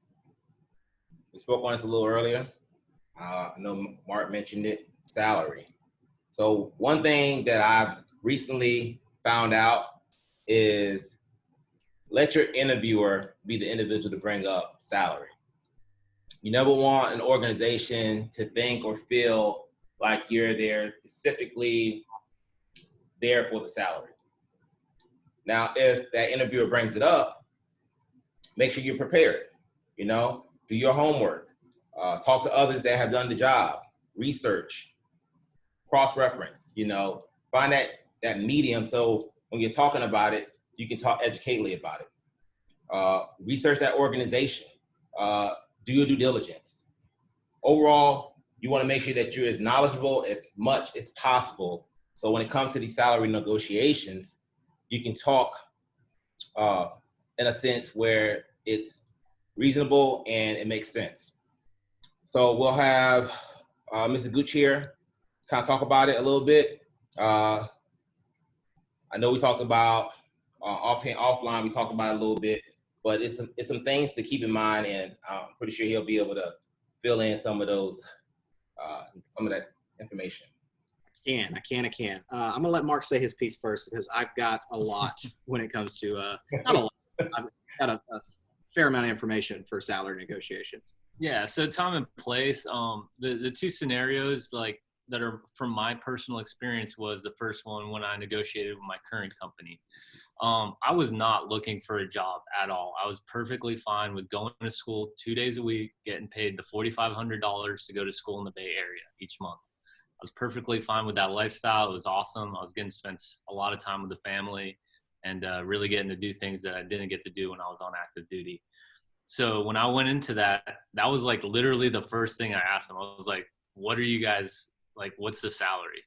[SPEAKER 1] we spoke on this a little earlier. I know Mark mentioned it, salary. So one thing that I've recently found out is let your interviewer be the individual to bring up salary. You never want an organization to think or feel like you're there specifically there for the salary. Now, if that interviewer brings it up, make sure you're prepared. Do your homework. Talk to others that have done the job. Research. Cross-reference. Find that medium so when you're talking about it, you can talk educatedly about it. Research that organization. Do your due diligence. Overall, you want to make sure that you're as knowledgeable as much as possible. So when it comes to these salary negotiations, you can talk in a sense where it's reasonable and it makes sense. So we'll have Mr. Gooch here kind of talk about it a little bit. I know we talked about offline, we talked about it a little bit, but it's some things to keep in mind, and I'm pretty sure he'll be able to fill in some of that information.
[SPEAKER 6] I can. I'm going to let Mark say his piece first, because I've got a lot when it comes to, not a lot, I've got a fair amount of information for salary negotiations.
[SPEAKER 5] Yeah, so time and place, the two scenarios that are from my personal experience was the first one when I negotiated with my current company. I was not looking for a job at all. I was perfectly fine with going to school 2 days a week, getting paid the $4,500 to go to school in the Bay Area each month. I was perfectly fine with that lifestyle. It was awesome. I was getting to spend a lot of time with the family and really getting to do things that I didn't get to do when I was on active duty. So when I went into that was like literally the first thing I asked them. I was like, what are you guys, what's the salary?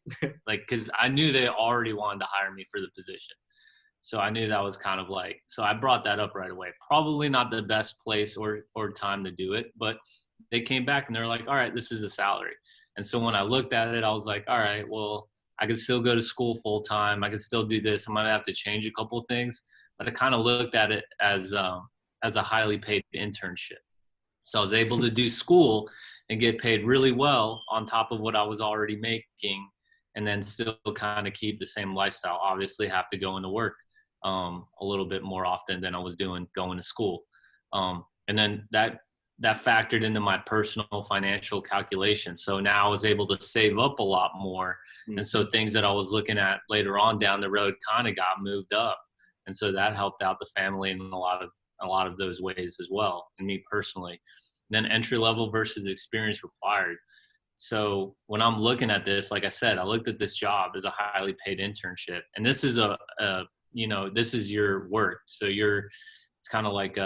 [SPEAKER 5] Because I knew they already wanted to hire me for the position. So I knew that was kind of so I brought that up right away. Probably not the best place or time to do it, but they came back and they're like, all right, this is the salary. And so when I looked at it, I was like, all right, well, I could still go to school full time. I could still do this. I might have to change a couple of things, but I kind of looked at it as a highly paid internship. So I was able to do school and get paid really well on top of what I was already making, and then still kind of keep the same lifestyle. Obviously have to go into work a little bit more often than I was doing going to school. And then that factored into my personal financial calculations. So now I was able to save up a lot more. And so things that I was looking at later on down the road kind of got moved up. And so that helped out the family in a lot of those ways as well, and me personally. And then entry level versus experience required. So when I'm looking at this, like I said, I looked at this job as a highly paid internship, and this is this is your work. So it's kind of like,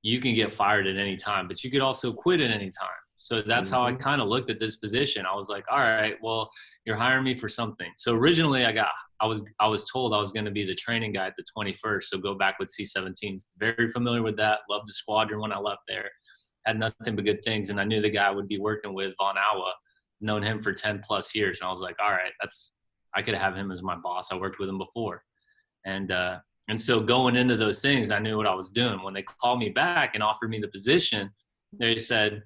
[SPEAKER 5] you can get fired at any time, but you could also quit at any time. So that's how I kind of looked at this position. I was like, all right, well, you're hiring me for something. So originally I was told I was going to be the training guy at the 21st. So go back with C-17. Very familiar with that. Loved the squadron when I left there. Had nothing but good things. And I knew the guy I would be working with, Von Awa, known him for 10 plus years. And I was like, all right, I could have him as my boss. I worked with him before. And so going into those things, I knew what I was doing. When they called me back and offered me the position, they said,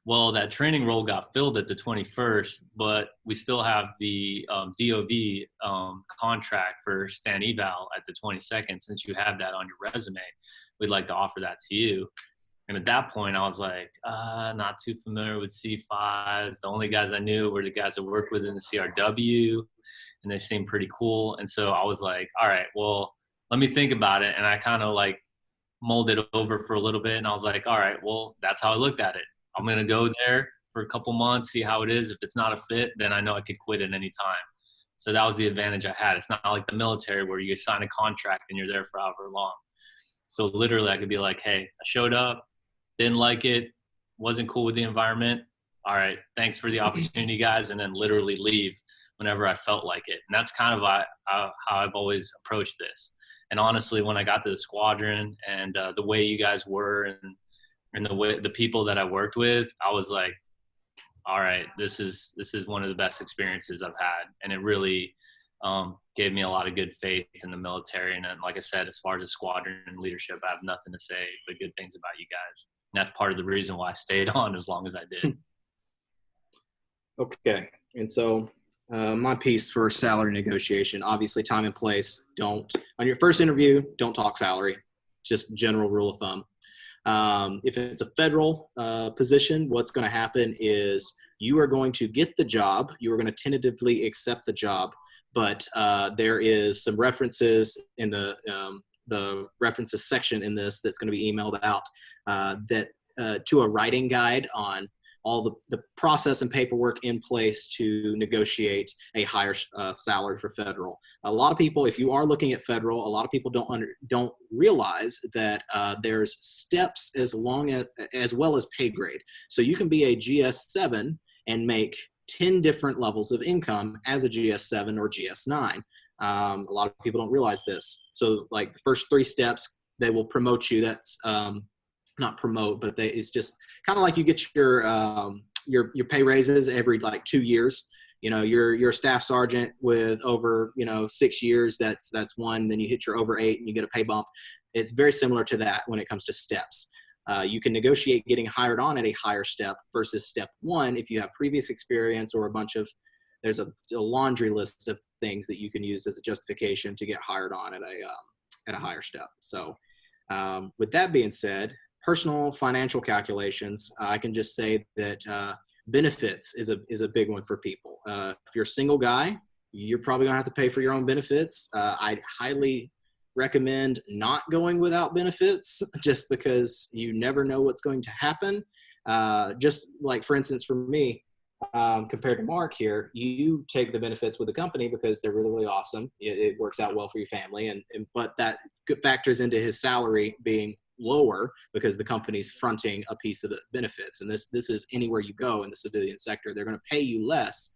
[SPEAKER 5] well, that training role got filled at the 21st, but we still have the DOV contract for Stan Eval at the 22nd. Since you have that on your resume, we'd like to offer that to you. And at that point, I was like, not too familiar with C5s. The only guys I knew were the guys I worked with in the CRW, and they seemed pretty cool. And so I was like, all right, well, let me think about it. And I kind of like molded over for a little bit. And I was like, all right, well, that's how I looked at it. I'm going to go there for a couple months, see how it is. If it's not a fit, then I know I could quit at any time. So that was the advantage I had. It's not like the military where you sign a contract and you're there for however long. So literally I could be like, hey, I showed up, didn't like it, wasn't cool with the environment. All right, thanks for the opportunity, guys. And then literally leave whenever I felt like it. And that's kind of how I've always approached this. And honestly, when I got to the squadron and the way you guys were and the people that I worked with, I was like, all right, this is one of the best experiences I've had. And it really gave me a lot of good faith in the military. And then, like I said, as far as the squadron and leadership, I have nothing to say but good things about you guys. And that's part of the reason why I stayed on as long as I did.
[SPEAKER 6] Okay. And so my piece for salary negotiation, obviously time and place. On your first interview, don't talk salary, just general rule of thumb. If it's a federal position, what's going to happen is you are going to get the job. You are going to tentatively accept the job, but there is some references in the references section in this that's going to be emailed out to a writing guide on all the process and paperwork in place to negotiate a higher salary for federal. A lot of people, if you are looking at federal, a lot of people don't realize that there's steps as well as pay grade. So you can be a GS7 and make 10 different levels of income as a GS7 or GS9. A lot of people don't realize this. So like the first 3 steps, they will promote you. That's not promote, but it's just kind of like you get your pay raises every like 2 years. You know, you're a staff sergeant with over 6 years. That's 1. Then you hit your over 8 and you get a pay bump. It's very similar to that when it comes to steps. You can negotiate getting hired on at a higher step versus step 1 if you have previous experience or there's a laundry list of things that you can use as a justification to get hired on at a higher step. So with that being said, personal financial calculations, I can just say that benefits is a big one for people. If you're a single guy, you're probably gonna have to pay for your own benefits. I'd highly recommend not going without benefits just because you never know what's going to happen. Just like, for instance, for me, compared to Mark here, you take the benefits with the company because they're really, really awesome. It works out well for your family, but that factors into his salary being lower because the company's fronting a piece of the benefits. And this is anywhere you go in the civilian sector, they're going to pay you less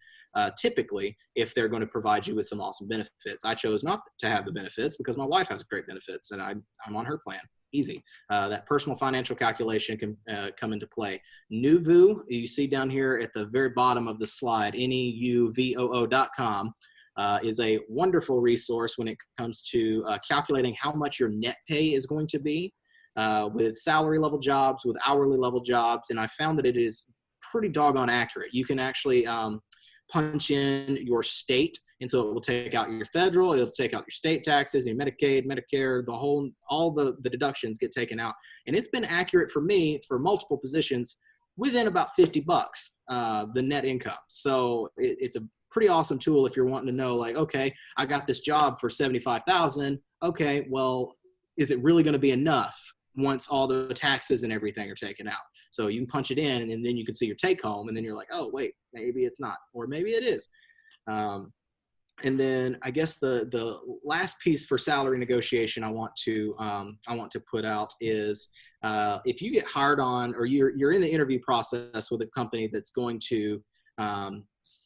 [SPEAKER 6] typically if they're going to provide you with some awesome benefits. I chose not to have the benefits because my wife has great benefits and I'm on her plan. Easy. That personal financial calculation can come into play. Nuvu, you see down here at the very bottom of the slide, neuvoo.com, is a wonderful resource when it comes to calculating how much your net pay is going to be with salary level jobs, with hourly level jobs. And I found that it is pretty doggone accurate. You can actually punch in your state, and so it will take out your federal, it'll take out your state taxes, your Medicaid, Medicare, all the deductions get taken out. And it's been accurate for me for multiple positions within about $50, the net income. So it's pretty awesome tool if you're wanting to know, like, okay, I got this job for 75,000. Okay, well, is it really going to be enough once all the taxes and everything are taken out? So you can punch it in, and then you can see your take home, and then you're like, oh, wait, maybe it's not, or maybe it is. And then I guess the last piece for salary negotiation I want to put out is if you get hired on, or you're in the interview process with a company that's going to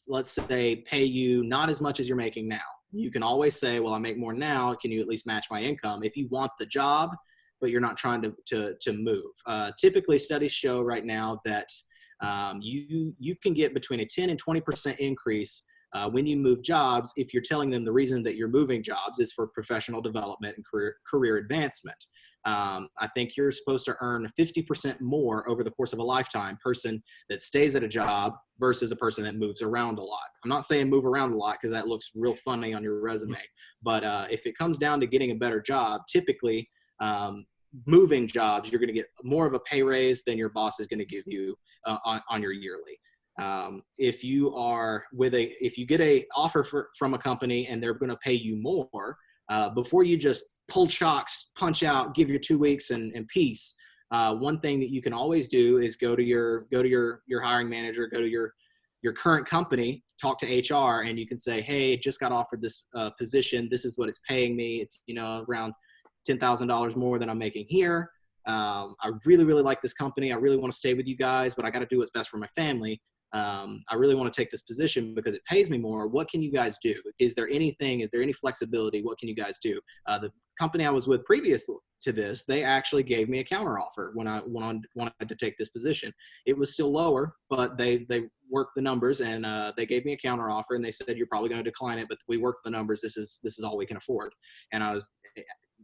[SPEAKER 6] let's say pay you not as much as you're making now. You can always say, well, I make more now. Can you at least match my income? If you want the job, but you're not trying to move. Typically, studies show right now that you can get between a 10 and 20% increase when you move jobs if you're telling them the reason that you're moving jobs is for professional development and career advancement. I think you're supposed to earn 50% more over the course of a lifetime, person that stays at a job versus a person that moves around a lot. I'm not saying move around a lot because that looks real funny on your resume, but if it comes down to getting a better job, typically moving jobs, you're going to get more of a pay raise than your boss is going to give you on your yearly. If you get a offer from a company and they're going to pay you more, before you just pull chocks, punch out, give your 2 weeks and peace. One thing that you can always do is go to your hiring manager, go to your current company, talk to HR, and you can say, hey, just got offered this position. This is what it's paying me. It's, around $10,000 more than I'm making here. I really, really like this company. I really want to stay with you guys, but I got to do what's best for my family. I really want to take this position because it pays me more. What can you guys do? Is there any flexibility? What can you guys do? The company I was with previous to this, they actually gave me a counteroffer when I wanted to take this position. It was still lower, but they worked the numbers and they gave me a counteroffer, and they said, you're probably going to decline it, but we worked the numbers. This is all we can afford. And I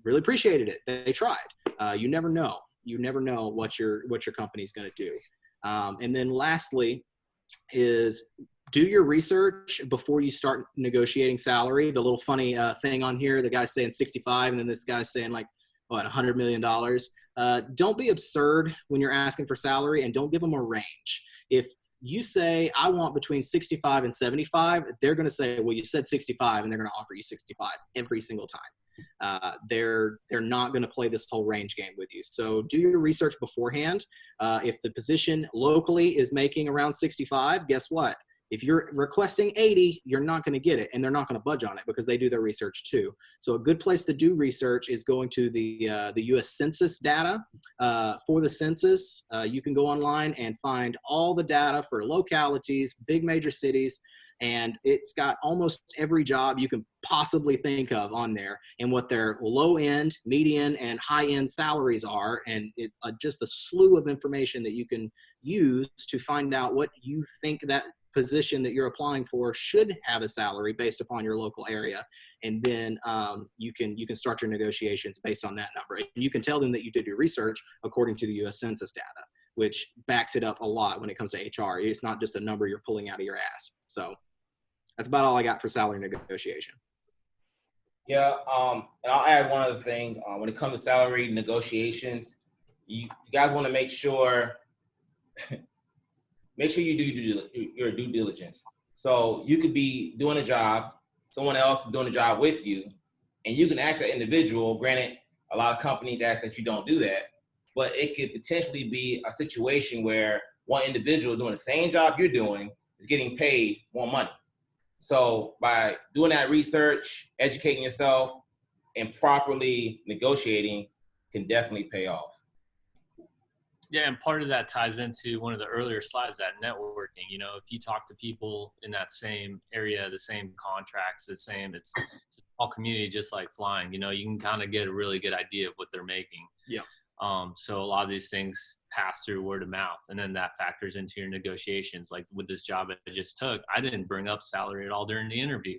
[SPEAKER 6] really appreciated it. They tried. You never know. You never know what your company's going to do. And then lastly, is do your research before you start negotiating salary. The little funny thing on here, the guy's saying 65 and then this guy's saying like, what, $100 million. Don't be absurd when you're asking for salary, and don't give them a range. If you say, I want between 65 and 75, they're going to say, well, you said 65, and they're going to offer you 65 every single time. They're not going to play this whole range game with you. So do your research beforehand. If the position locally is making around 65, guess what? If you're requesting 80, you're not going to get it, and they're not going to budge on it because they do their research too. So a good place to do research is going to the U.S. Census data. For the census, you can go online and find all the data for localities, big major cities, and it's got almost every job you can possibly think of on there and what their low-end, median, and high-end salaries are, and just a slew of information that you can use to find out what you think that position that you're applying for should have a salary based upon your local area. And then you can start your negotiations based on that number. And you can tell them that you did your research according to the U.S. Census data, which backs it up a lot when it comes to HR. It's not just a number you're pulling out of your ass. So that's about all I got for salary negotiation.
[SPEAKER 1] Yeah, and I'll add one other thing. When it comes to salary negotiations, you guys want to make sure you do your due diligence. So you could be doing a job, someone else is doing a job with you, and you can ask that individual. Granted, a lot of companies ask that you don't do that, but it could potentially be a situation where one individual doing the same job you're doing is getting paid more money. So by doing that research, educating yourself, and properly negotiating can definitely pay off.
[SPEAKER 5] Yeah, and part of that ties into one of the earlier slides, that networking. If you talk to people in that same area, the same contracts, it's a small community, just like flying. You can kind of get a really good idea of what they're making.
[SPEAKER 6] Yeah.
[SPEAKER 5] So a lot of these things pass through word of mouth, and then that factors into your negotiations. Like with this job I just took, I didn't bring up salary at all during the interview.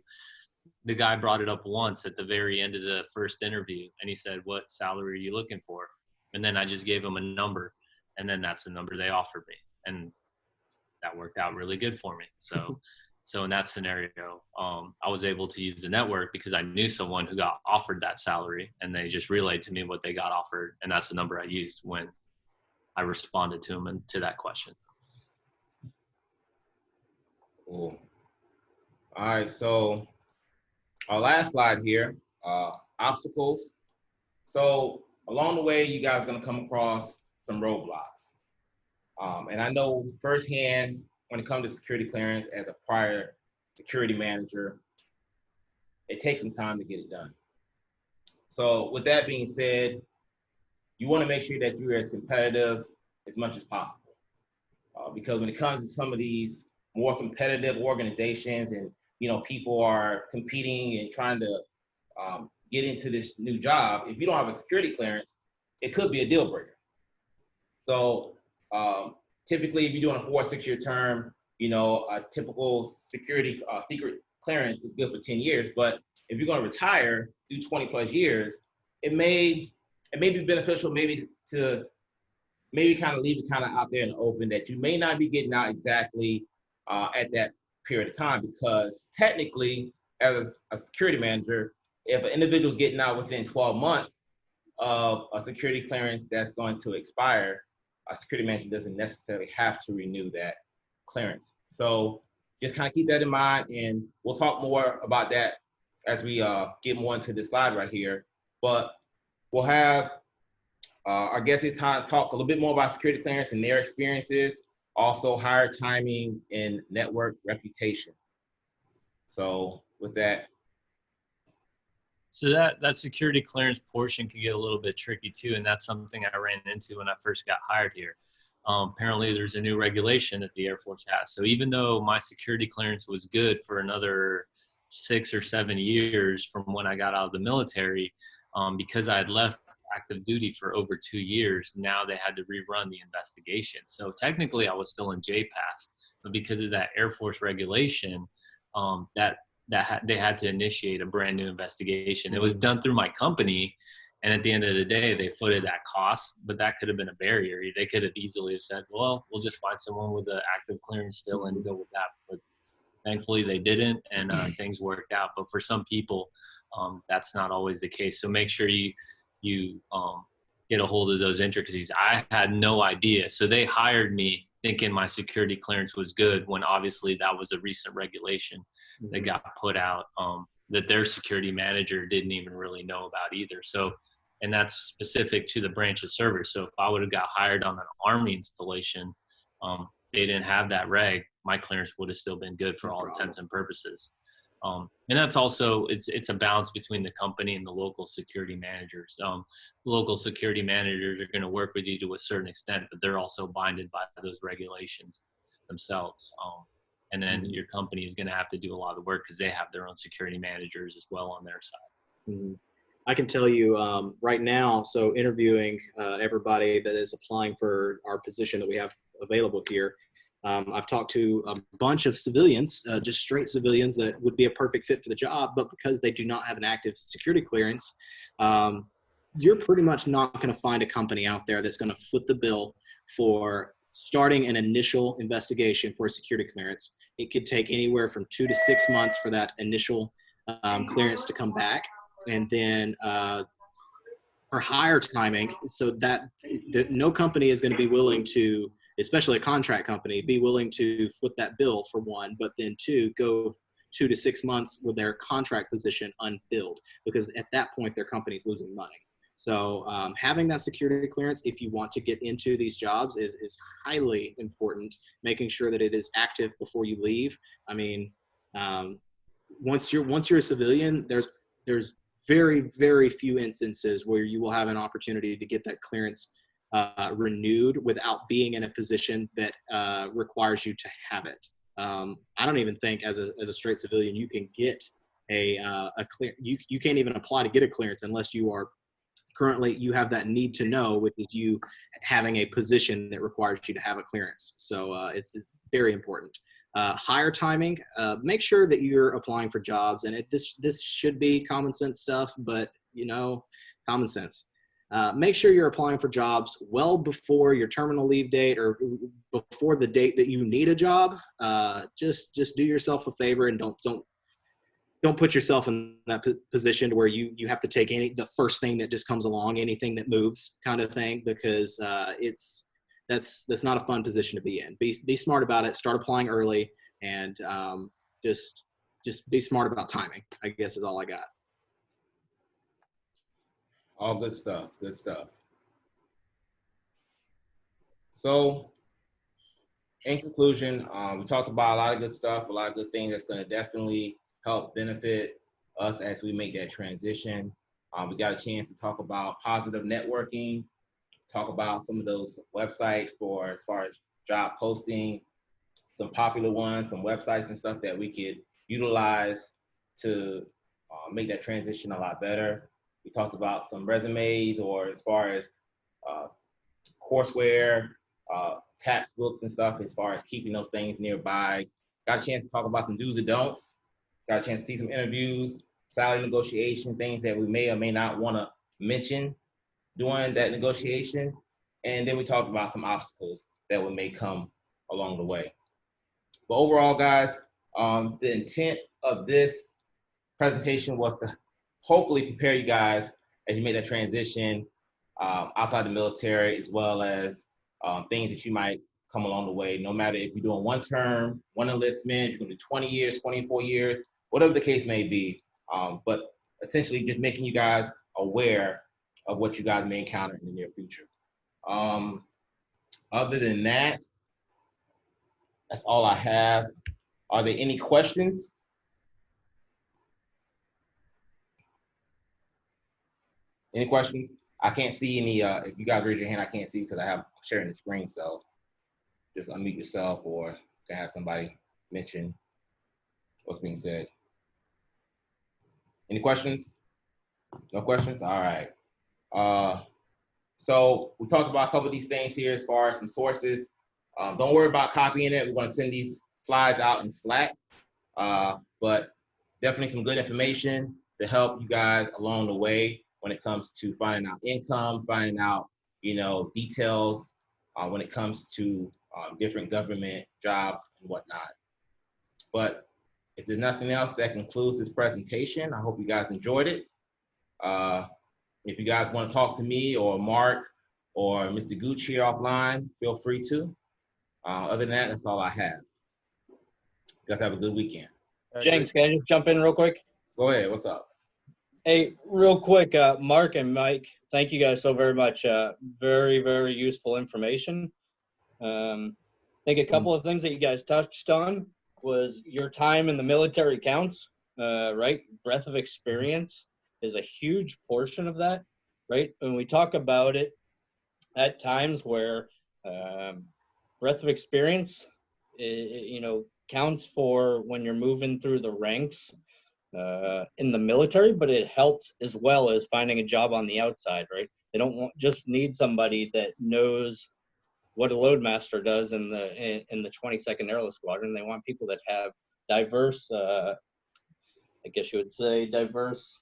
[SPEAKER 5] The guy brought it up once at the very end of the first interview, and he said, "What salary are you looking for?" And then I just gave him a number, and then that's the number they offered me, and that worked out really good for me. So in that scenario, I was able to use the network because I knew someone who got offered that salary, and they just relayed to me what they got offered. And that's the number I used when I responded to them and to that question.
[SPEAKER 1] Cool. All right, so our last slide here, obstacles. So along the way, you guys are gonna come across some roadblocks. And I know firsthand when it comes to security clearance as a prior security manager, it takes some time to get it done. So with that being said, you wanna make sure that you're as competitive as much as possible. Because when it comes to some of these more competitive organizations and people are competing and trying to get into this new job, if you don't have a security clearance, it could be a deal breaker. So typically, if you're doing a 4 or 6 year term, a typical security secret clearance is good for 10 years. But if you're going to retire, do 20 plus years, it may be beneficial maybe to kind of leave it kind of out there in the open that you may not be getting out exactly at that period of time, because technically, as a security manager, if an individual's getting out within 12 months of a security clearance that's going to expire, a security manager doesn't necessarily have to renew that clearance. So just kind of keep that in mind, and we'll talk more about that as we get more into this slide right here. But we'll have our guests here talk a little bit more about security clearance and their experiences, also hire timing and network reputation. So with that.
[SPEAKER 5] So that security clearance portion can get a little bit tricky too, and that's something I ran into when I first got hired here. Apparently, there's a new regulation that the Air Force has. So even though my security clearance was good for another 6 or 7 years from when I got out of the military, because I had left active duty for over 2 years, now they had to rerun the investigation. So technically, I was still in JPAS, but because of that Air Force regulation, they had to initiate a brand new investigation. It was done through my company, and at the end of the day, they footed that cost, but that could have been a barrier. They could have easily have said, well, we'll just find someone with an active clearance still and go with that. But thankfully they didn't, and things worked out. But for some people, that's not always the case. So make sure you get a hold of those intricacies. I had no idea. So they hired me thinking my security clearance was good, when obviously that was a recent regulation that got put out that their security manager didn't even really know about either. So, and that's specific to the branch of service. So if I would have got hired on an Army installation, they didn't have that reg, my clearance would have still been good for all intents and purposes. And that's also, it's a balance between the company and the local security managers. Local security managers are going to work with you to a certain extent, but they're also binded by those regulations themselves. And then your company is going to have to do a lot of work because they have their own security managers as well on their side.
[SPEAKER 6] I can tell you right now, so interviewing everybody that is applying for our position that we have available here, I've talked to a bunch of civilians, just straight civilians that would be a perfect fit for the job, but because they do not have an active security clearance, you're pretty much not going to find a company out there that's going to foot the bill for starting an initial investigation for a security clearance. It could take anywhere from 2 to 6 months for that initial clearance to come back. And then for hire timing, so that no company is going to be willing to, especially a contract company, be willing to foot that bill for one, but then two, go 2 to 6 months with their contract position unfilled, because at that point their company's losing money. So having that security clearance, if you want to get into these jobs, is highly important. Making sure that it is active before you leave. I mean, once you're a civilian, there's very, very few instances where you will have an opportunity to get that clearance renewed without being in a position that requires you to have it. I don't even think as a straight civilian you can get a clear. You can't even apply to get a clearance unless you are currently, you have that need to know, which is you having a position that requires you to have a clearance. So it's very important. Hire timing, make sure that you're applying for jobs, and this should be common sense stuff, but common sense. Make sure you're applying for jobs well before your terminal leave date or before the date that you need a job. Just do yourself a favor and don't put yourself in that position where you have to take the first thing that just comes along, anything that moves kind of thing, because that's not a fun position to be in. Be smart about it. Start applying early, and just just be smart about timing, I guess, is all I got.
[SPEAKER 1] All good stuff. Good stuff. So, in conclusion, we talked about a lot of good stuff, a lot of good things that's going to definitely help benefit us as we make that transition. We got a chance to talk about positive networking, talk about some of those websites for as far as job posting, some popular ones, some websites and stuff that we could utilize to make that transition a lot better. We talked about some resumes, or as far as courseware, tax books and stuff, as far as keeping those things nearby. Got a chance to talk about some do's and don'ts. Got a chance to see some interviews, salary negotiation, things that we may or may not want to mention during that negotiation. And then we talked about some obstacles that may come along the way. But overall, guys, the intent of this presentation was to hopefully prepare you guys as you make that transition outside the military, as well as things that you might come along the way, no matter if you're doing one term, one enlistment, you're going to do 20 years, 24 years, whatever the case may be. But essentially just making you guys aware of what you guys may encounter in the near future. Other than that, that's all I have. Are there any questions? Any questions? I can't see any, if you guys raise your hand, I can't see because I have sharing the screen. So just unmute yourself, or you can have somebody mention what's being said. Any questions? No questions? All right. So we talked about a couple of these things here as far as some sources. Don't worry about copying it. We're going to send these slides out in Slack, but definitely some good information to help you guys along the way when it comes to finding out income, finding out, details when it comes to different government jobs and whatnot. But if there's nothing else, that concludes this presentation. I hope you guys enjoyed it. If you guys want to talk to me or Mark or Mr. Gooch here offline, feel free to. Other than that, that's all I have. You guys have a good weekend.
[SPEAKER 7] James, can I just jump in real quick?
[SPEAKER 1] Go ahead. What's up?
[SPEAKER 7] Hey, real quick, Mark and Mike, thank you guys so very much. Very, very useful information. I think a couple of things that you guys touched on was your time in the military counts, right? Breadth of experience is a huge portion of that, right? When we talk about it at times where breadth of experience, counts for when you're moving through the ranks in the military, but it helps as well as finding a job on the outside, right? They don't just need somebody that knows what a loadmaster does in the 22nd Airlift Squadron. They want people that have diverse, I guess you would say, diverse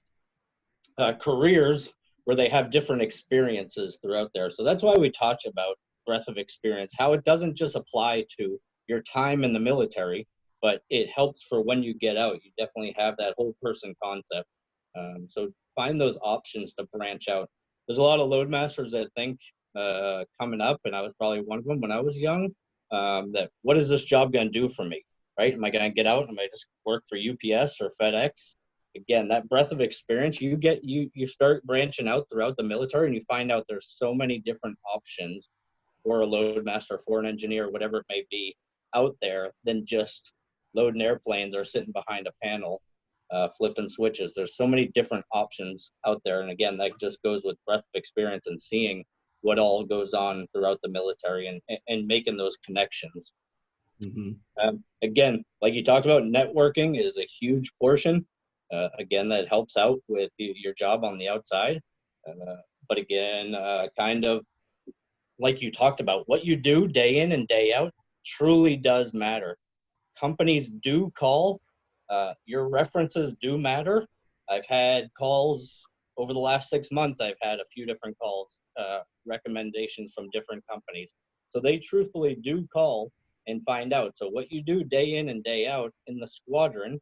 [SPEAKER 7] careers where they have different experiences throughout there. So that's why we talk about breadth of experience, how it doesn't just apply to your time in the military, but it helps for when you get out. You definitely have that whole person concept. So find those options to branch out. There's a lot of loadmasters that think coming up, and I was probably one of them when I was young, that what is this job going to do for me, right? Am I going to get out? Am I just work for UPS or FedEx? Again, that breadth of experience, you start branching out throughout the military, and you find out there's so many different options for a loadmaster, for an engineer, whatever it may be out there, than just loading airplanes or sitting behind a panel flipping switches. There's so many different options out there. And again, that just goes with breadth of experience and seeing what all goes on throughout the military and making those connections. Mm-hmm. Again, like you talked about, networking is a huge portion. Again, that helps out with your job on the outside. But again, kind of like you talked about, what you do day in and day out truly does matter. Companies do call. Your references do matter. I've had calls over the last 6 months. I've had a few different calls, recommendations from different companies. So they truthfully do call and find out. So what you do day in and day out in the squadron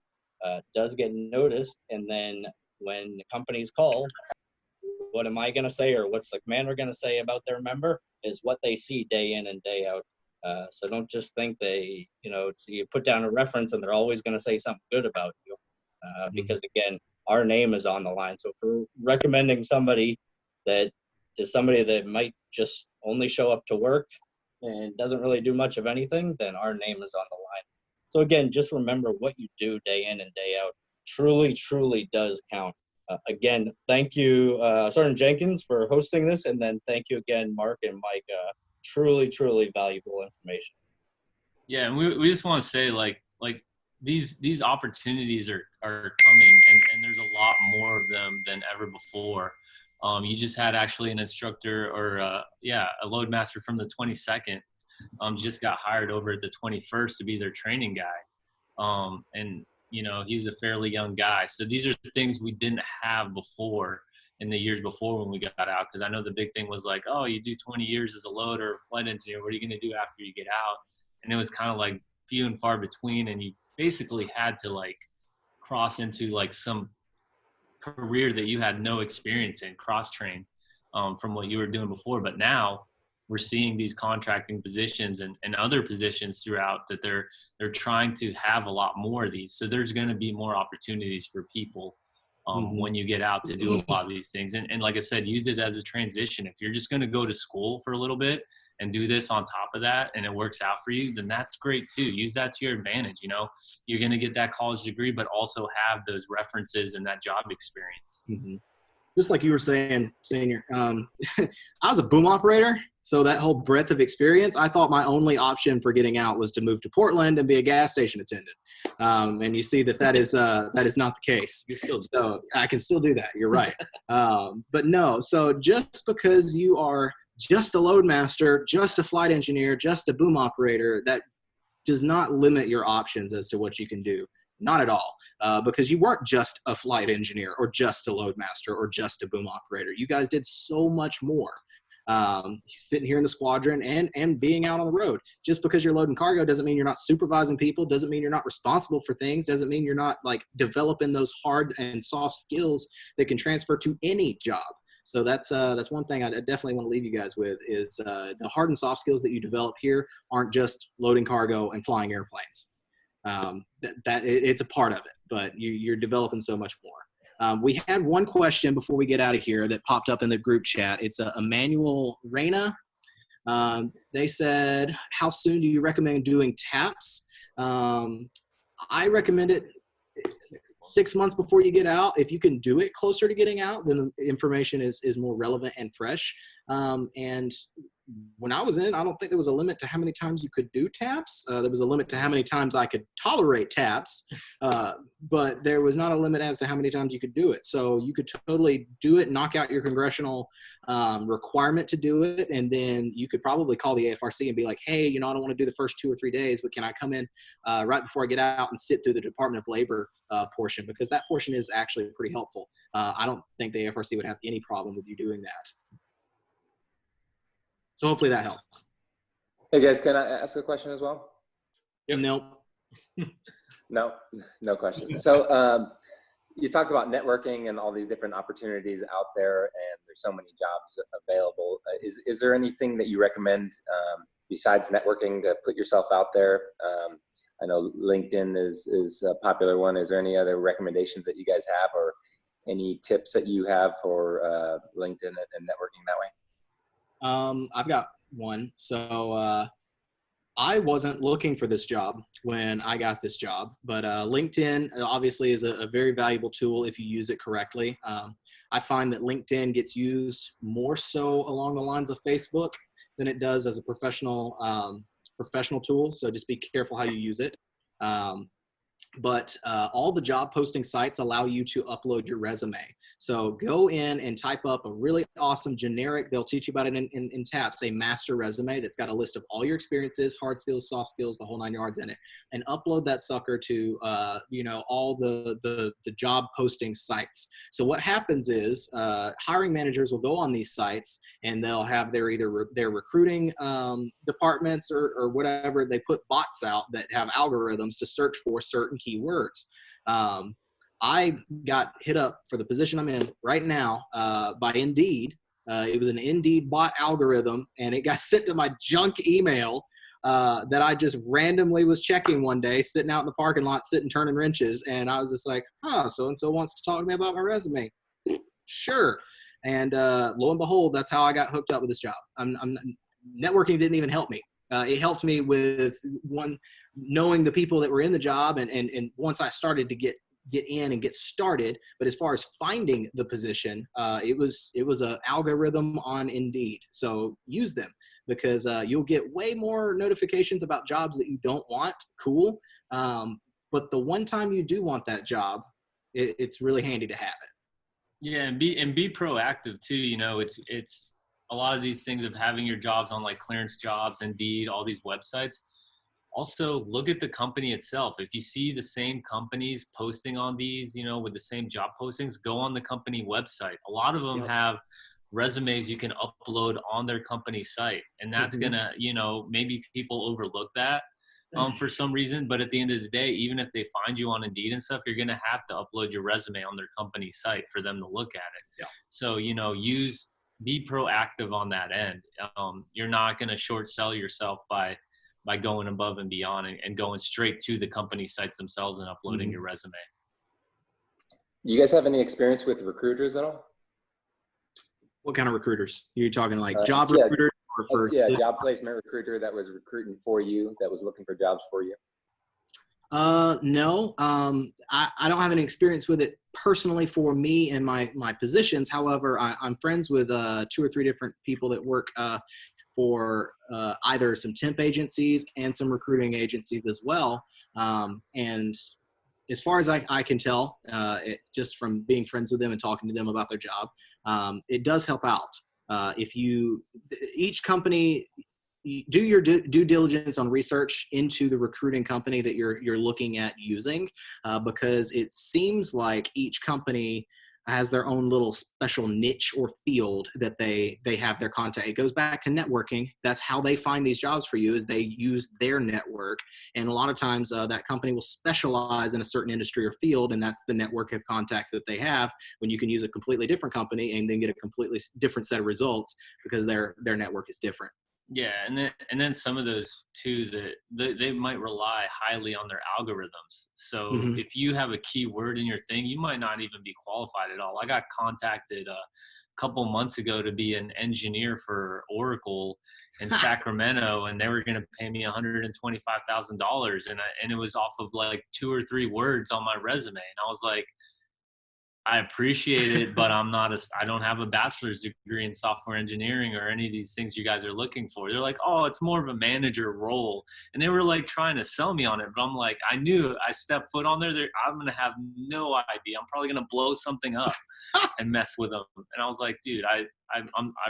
[SPEAKER 7] does get noticed. And then when the companies call, what am I going to say, or what's the commander going to say about their member is what they see day in and day out. So don't just think you put down a reference and they're always going to say something good about you. because again, our name is on the line. So if we're recommending somebody that is somebody that might just only show up to work and doesn't really do much of anything, then our name is on the line. So again, just remember what you do day in and day out truly, truly does count. Again, thank you, Sergeant Jenkins, for hosting this, and then thank you again, Mark and Mike. Truly, truly valuable information.
[SPEAKER 5] Yeah, and we just want to say like these opportunities are coming, and there's a lot more of them than ever before. You just had actually an instructor or a load master from the 22nd just got hired over at the 21st to be their training guy. And you know, he was a fairly young guy. So these are things we didn't have before in the years before when we got out. Because I know the big thing was like, oh, you do 20 years as a loader or flight engineer. What are you going to do after you get out? And it was kind of like few and far between. And you basically had to like cross into like some career that you had no experience in, cross-train from what you were doing before. But now we're seeing these contracting positions and other positions throughout that they're trying to have a lot more of these. So there's going to be more opportunities for people when you get out to do a lot of these things. And like I said, use it as a transition. If you're just going to go to school for a little bit and do this on top of that and it works out for you, then that's great too. Use that to your advantage. You know, you're going to get that college degree, but also have those references and that job experience.
[SPEAKER 6] Just like you were saying, Senior, I was a boom operator. So that whole breadth of experience, I thought my only option for getting out was to move to Portland and be a gas station attendant. And you see that is not the case. So I can still do that. You're right. But no, so just because you are just a load master, just a flight engineer, just a boom operator, that does not limit your options as to what you can do. Not at all. Because you weren't just a flight engineer or just a load master or just a boom operator. You guys did so much more. Sitting here in the squadron and being out on the road. Just because you're loading cargo doesn't mean you're not supervising people, doesn't mean you're not responsible for things, doesn't mean you're not like developing those hard and soft skills that can transfer to any job. So that's one thing I definitely want to leave you guys with is the hard and soft skills that you develop here aren't just loading cargo and flying airplanes. It's a part of it, but you're developing so much more. We had one question before we get out of here that popped up in the group chat. It's Emmanuel Reyna. They said, how soon do you recommend doing TAPS? I recommend it 6 months before you get out. If you can do it closer to getting out, then the information is more relevant and fresh. And when I was in, I don't think there was a limit to how many times you could do TAPS. There was a limit to how many times I could tolerate TAPS, but there was not a limit as to how many times you could do it. So you could totally do it, knock out your congressional requirement to do it, and then you could probably call the AFRC and be like, hey, you know, I don't want to do the first 2 or 3 days, but can I come in right before I get out and sit through the Department of Labor portion? Because that portion is actually pretty helpful. I don't think the AFRC would have any problem with you doing that. So hopefully that helps.
[SPEAKER 3] Hey guys, can I ask a question as well?
[SPEAKER 6] Yep.
[SPEAKER 3] No question. So you talked about networking and all these different opportunities out there, and there's so many jobs available. Is there anything that you recommend besides networking to put yourself out there? I know LinkedIn is a popular one. Is there any other recommendations that you guys have, or any tips that you have for LinkedIn and networking that way?
[SPEAKER 6] I've got one. So I wasn't looking for this job when I got this job, but LinkedIn obviously is a very valuable tool if you use it correctly. I find that LinkedIn gets used more so along the lines of Facebook than it does as a professional tool. So just be careful how you use it. But all the job posting sites allow you to upload your resume. So go in and type up a really awesome generic, they'll teach you about it in TAPS, a master resume that's got a list of all your experiences, hard skills, soft skills, the whole 9 yards in it, and upload that sucker to, all the job posting sites. So what happens is hiring managers will go on these sites and they'll have their recruiting departments or whatever. They put bots out that have algorithms to search for certain keywords. I got hit up for the position I'm in right now by Indeed. It was an Indeed bot algorithm, and it got sent to my junk email that I just randomly was checking one day, sitting out in the parking lot, turning wrenches. And I was just like, so-and-so wants to talk to me about my resume. Sure. And lo and behold, that's how I got hooked up with this job. Networking didn't even help me. It helped me with knowing the people that were in the job. And once I started to get in and get started, but as far as finding the position, it was a algorithm on Indeed. So use them, because you'll get way more notifications about jobs that you don't want. Cool. But the one time you do want that job, it's really handy to have it.
[SPEAKER 5] Yeah, and be proactive too. You know, it's a lot of these things of having your jobs on like Clearance Jobs, Indeed, all these websites. Also, look at the company itself. If you see the same companies posting on these, you know, with the same job postings, go on the company website. A lot of them have resumes you can upload on their company site, and that's gonna, you know, maybe people overlook that for some reason, but at the end of the day, even if they find you on Indeed and stuff, you're gonna have to upload your resume on their company site for them to look at it. So, you know, be proactive on that end. You're not gonna short sell yourself by going above and beyond and going straight to the company sites themselves and uploading your resume.
[SPEAKER 3] Do you guys have any experience with recruiters at all?
[SPEAKER 6] What kind of recruiters? You're talking like job recruiters? Or
[SPEAKER 3] job placement recruiter that was recruiting for you, that was looking for jobs for you?
[SPEAKER 6] No, I don't have any experience with it personally for me and my positions. However, I'm friends with 2 or 3 different people that work for either some temp agencies and some recruiting agencies as well. And as far as I can tell, just from being friends with them and talking to them about their job, it does help out. Each company, do your due diligence on research into the recruiting company that you're looking at using, because it seems like each company has their own little special niche or field that they have their contact. It goes back to networking. That's how they find these jobs for you, is they use their network. And a lot of times that company will specialize in a certain industry or field, and that's the network of contacts that they have, when you can use a completely different company and then get a completely different set of results because their network is different.
[SPEAKER 5] Yeah, and then some of those too, that they might rely highly on their algorithms. So if you have a keyword in your thing, you might not even be qualified at all. I got contacted a couple months ago to be an engineer for Oracle in Sacramento, and they were going to pay me $125,000, and it was off of like 2 or 3 words on my resume, and I was like, I appreciate it, but I don't have a bachelor's degree in software engineering or any of these things you guys are looking for. They're like, oh, it's more of a manager role. And they were like trying to sell me on it. But I'm like, I knew I stepped foot on there, I'm going to have no idea. I'm probably going to blow something up and mess with them. And I was like, dude, I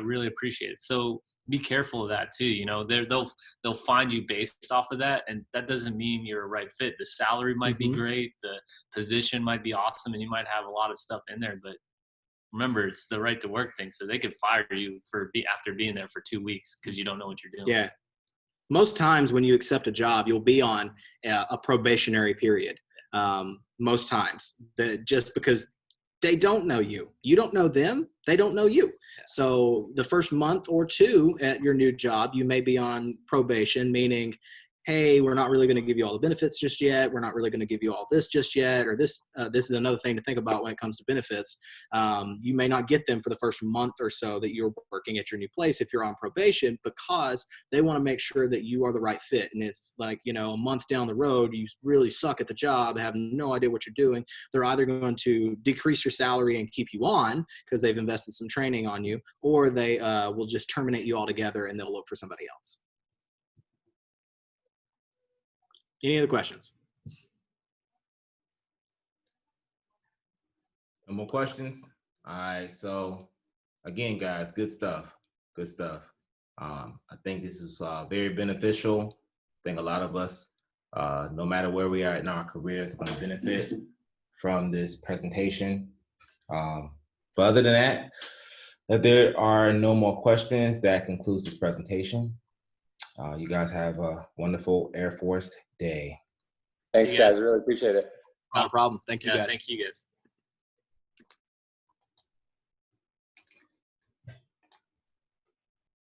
[SPEAKER 5] really appreciate it. So be careful of that too. You know, they'll find you based off of that, and that doesn't mean you're a right fit. The salary might be great, the position might be awesome, and you might have a lot of stuff in there. But remember, it's the right to work thing, so they could fire you after being there for 2 weeks because you don't know what you're doing.
[SPEAKER 6] Yeah, most times when you accept a job, you'll be on a probationary period. Most times, just because they don't know you. You don't know them. They don't know you. So the first month or 2 at your new job, you may be on probation, meaning, hey, we're not really going to give you all the benefits just yet. We're not really going to give you all this just yet. Or this is another thing to think about when it comes to benefits. You may not get them for the first month or so that you're working at your new place if you're on probation, because they want to make sure that you are the right fit. And if, like, you know, a month down the road, you really suck at the job, have no idea what you're doing, they're either going to decrease your salary and keep you on because they've invested some training on you, or they will just terminate you altogether and they'll look for somebody else. Any other questions?
[SPEAKER 1] No more questions? All right. So again, guys, good stuff. Good stuff. I think this is very beneficial. I think a lot of us, no matter where we are in our careers, are going to benefit from this presentation. But other than that, if there are no more questions, that concludes this presentation. You guys have a wonderful Air Force Day.
[SPEAKER 3] Thanks, guys. I really appreciate it.
[SPEAKER 6] Not a problem. Thank you, guys.
[SPEAKER 5] Thank you, guys.